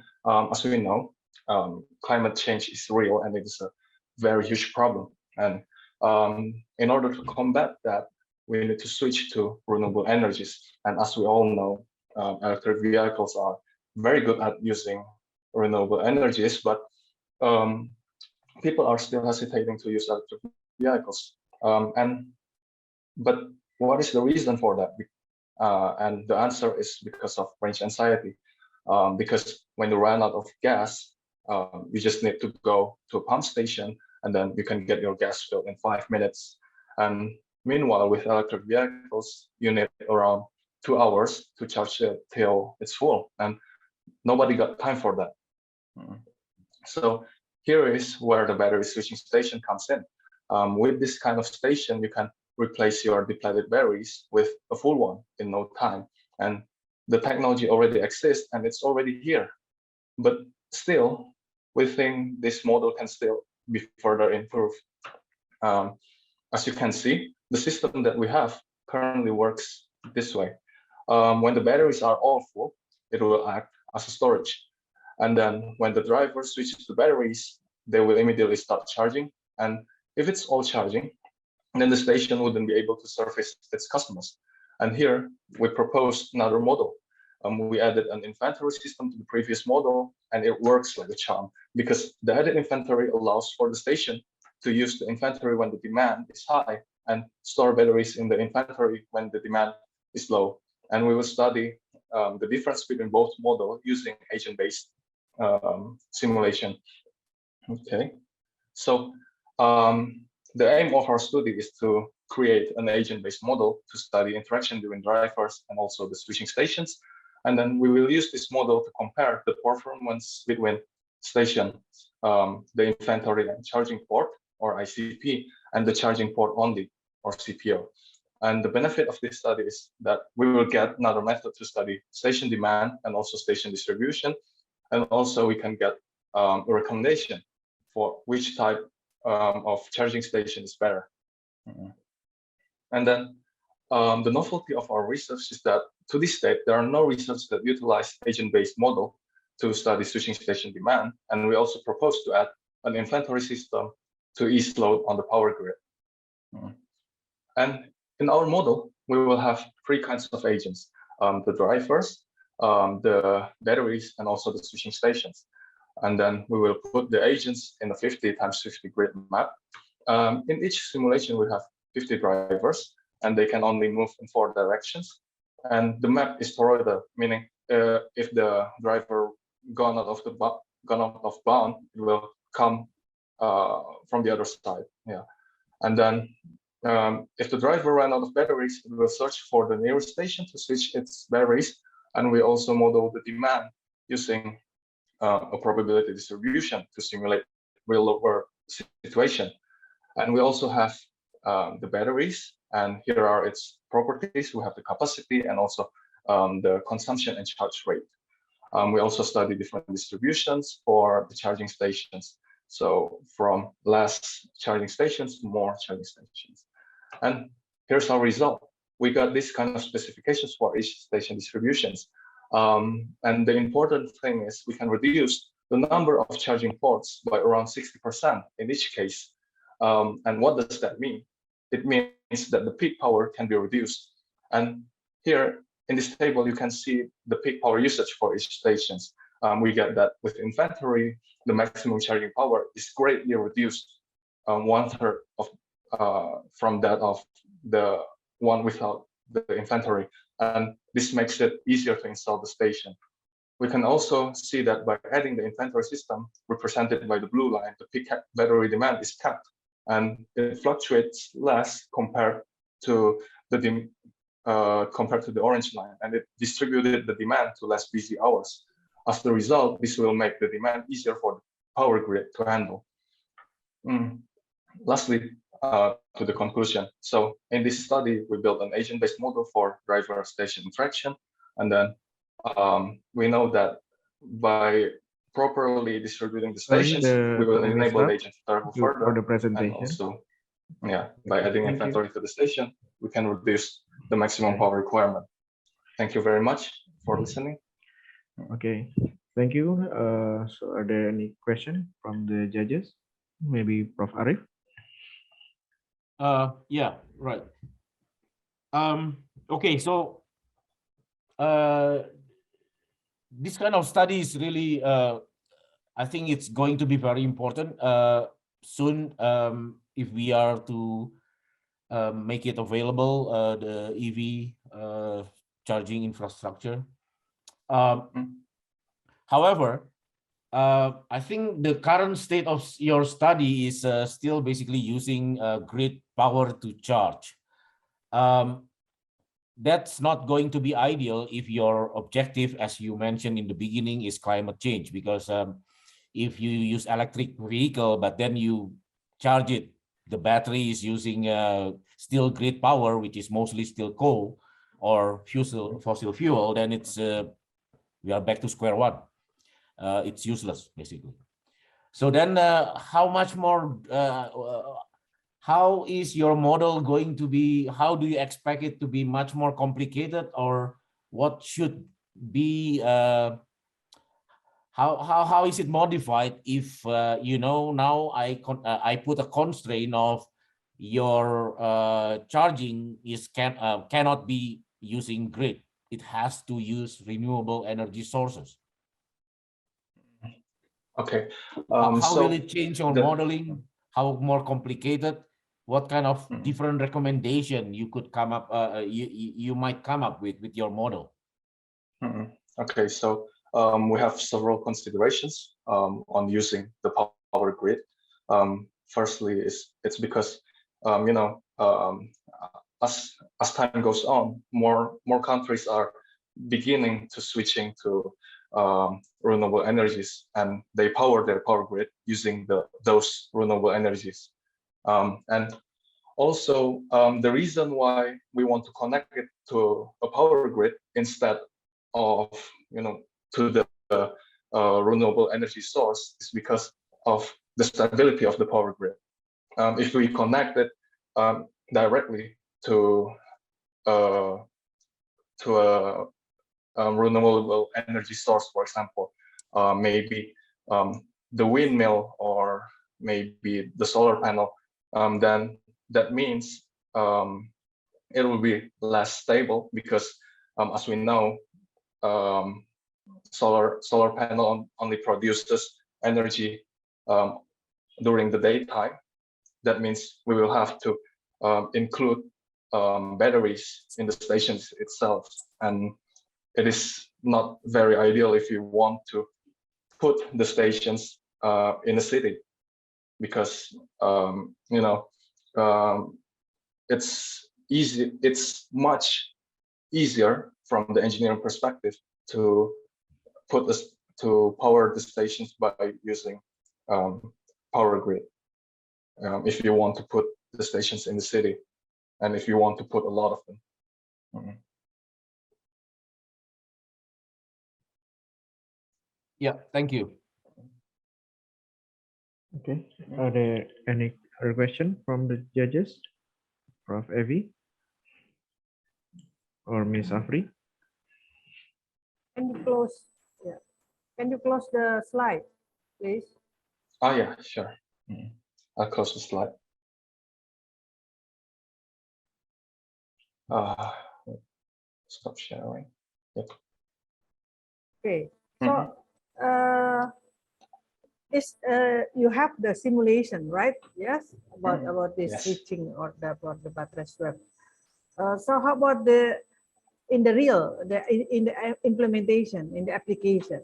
as we know, climate change is real and it is a very huge problem. And in order to combat that, we need to switch to renewable energies. And as we all know, electric vehicles are very good at using renewable energies, but people are still hesitating to use electric vehicles. But what is the reason for that? And the answer is because of range anxiety. Because when you run out of gas, you just need to go to a pump station and then you can get your gas filled in 5 minutes. And meanwhile, with electric vehicles, you need around 2 hours to charge it till it's full, and nobody got time for that. So here is where the battery switching station comes in. With this kind of station, you can replace your depleted batteries with a full one in no time. And the technology already exists and it's already here. But still, we think this model can still be further improved. As you can see, the system that we have currently works this way. When the batteries are all full, it will act as a storage. And then when the driver switches to batteries, they will immediately start charging. And if it's all charging, then the station wouldn't be able to service its customers. And here we proposed another model. We added an inventory system to the previous model, and it works like a charm because the added inventory allows for the station to use the inventory when the demand is high and store batteries in the inventory when the demand is low. And we will study the difference between both models using agent-based simulation. Okay, so the aim of our study is to create an agent-based model to study interaction between drivers and also the switching stations. And then we will use this model to compare the performance between stations, the inventory and charging port, or ICP, and the charging port only, or CPO. And the benefit of this study is that we will get another method to study station demand and also station distribution. And also we can get a recommendation for which type of charging station is better. And then the novelty of our research is that to this date, there are no research that utilize agent-based model to study switching station demand. And we also propose to add an inventory system to ease load on the power grid. And in our model, we will have 3 kinds of agents. the drivers, the batteries, and also the switching stations. And then we will put the agents in a 50 times 50 grid map. In each simulation, we have 50 drivers, and they can only move in 4 directions. And the map is toroidal, meaning if the driver gone out of bound, it will come from the other side. Yeah, and then if the driver ran out of batteries, it will search for the nearest station to switch its batteries. And we also model the demand using a probability distribution to simulate real-world situation. And we also have the batteries, and here are its properties. We have the capacity and also the consumption and charge rate. We also study different distributions for the charging stations. So from less charging stations to more charging stations. And here's our result. We got this kind of specifications for each station distributions. And the important thing is we can reduce the number of charging ports by around 60% in each case. And what does that mean? It means that the peak power can be reduced. And here in this table, you can see the peak power usage for each stations. We get that with inventory, the maximum charging power is greatly reduced, 1/3 of from that of the one without the inventory. And this makes it easier to install the station. We can also see that by adding the inventory system represented by the blue line, the peak battery demand is kept, and it fluctuates less compared to the orange line, and it distributed the demand to less busy hours. As a result, this will make the demand easier for the power grid to handle. Lastly, to the conclusion. So in this study, we built an agent-based model for driver station interaction. And then we know that by properly distributing the stations, we will enable the agent to travel further. For the presentation. And also, yeah, by adding inventory to the station, we can reduce the maximum power requirement. Thank you very much for listening. Okay, thank you. So are there any questions from the judges? Maybe Prof. Arif? Yeah, right. Okay, so this kind of study is really, I think it's going to be very important soon if we are to make it available, the EV charging infrastructure. However, I think the current state of your study is still basically using grid power to charge. That's not going to be ideal if your objective, as you mentioned in the beginning, is climate change, because if you use electric vehicle, but then you charge it, the battery is using still grid power, which is mostly still coal or fossil fuel, then it's we are back to square one. It's useless, basically. So then how much more, how is your model going to be, how do you expect it to be much more complicated, or what should be, how is it modified if, you know, now I put a constraint of your charging is cannot be using grid. It has to use renewable energy sources. Okay. How so will it change your modeling? How more complicated? What kind of different recommendation you could come up? You might come up with your model. Okay, so we have several considerations on using the power grid. Firstly, it's because you know, as time goes on, more countries are beginning to switching to renewable energies, and they power their power grid using those renewable energies. And also, the reason why we want to connect it to a power grid instead of, you know, to the renewable energy source is because of the stability of the power grid. If we connect it directly to a renewable energy source, for example, maybe the windmill or maybe the solar panel, then that means it will be less stable, because as we know, solar panel only produces energy during the daytime. That means we will have to include batteries in the stations itself, and it is not very ideal if you want to put the stations in the city, because it's much easier from the engineering perspective to power the stations by using power grid, if you want to put the stations in the city, and if you want to put a lot of them. Yeah, thank you. Okay, are there any other question from the judges? Prof. Evi or Miss Afri? Can you close? Yeah. Can you close the slide, please? Oh yeah, sure. I'll close the slide. Stop sharing. Yep. Okay. So you have the simulation, right? Yes, about the Yes. switching or about the battery swap. So how about in the implementation, in the application?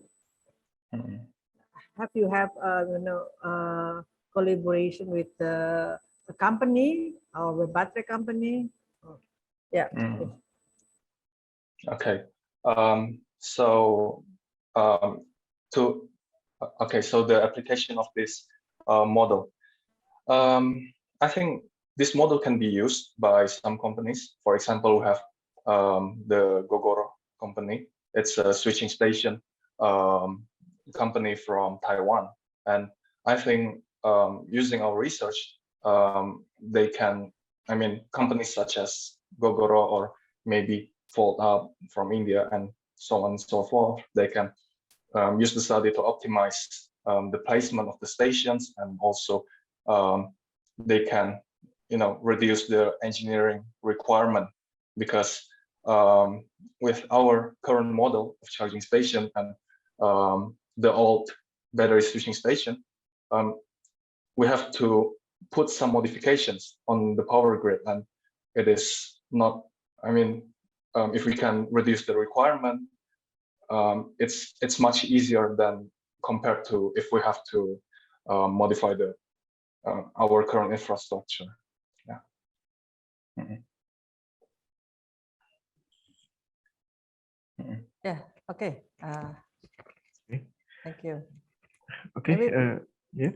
Have you have collaboration with a company or a battery company? Yeah. Okay. So the application of this model. I think this model can be used by some companies. For example, we have the Gogoro company. It's a switching station company from Taiwan, and I think using our research, they can. I mean, companies such as Gogoro or maybe Fold Up from India and so on and so forth, they can use the study to optimize the placement of the stations, and also they can, reduce the engineering requirement, because with our current model of charging station and the old battery switching station, we have to put some modifications on the power grid, and it is not. I mean, if we can reduce the requirement, it's much easier than compared to if we have to modify our current infrastructure. Yeah. Yeah. Okay. Thank you. Okay. Yeah.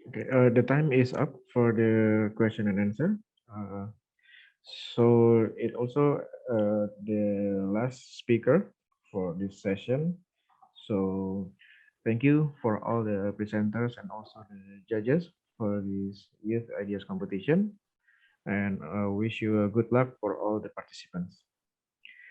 Okay. The time is up for the question and answer. So it also the last speaker for this session. So thank you for all the presenters and also the judges for this youth ideas competition, and wish you a good luck for all the participants.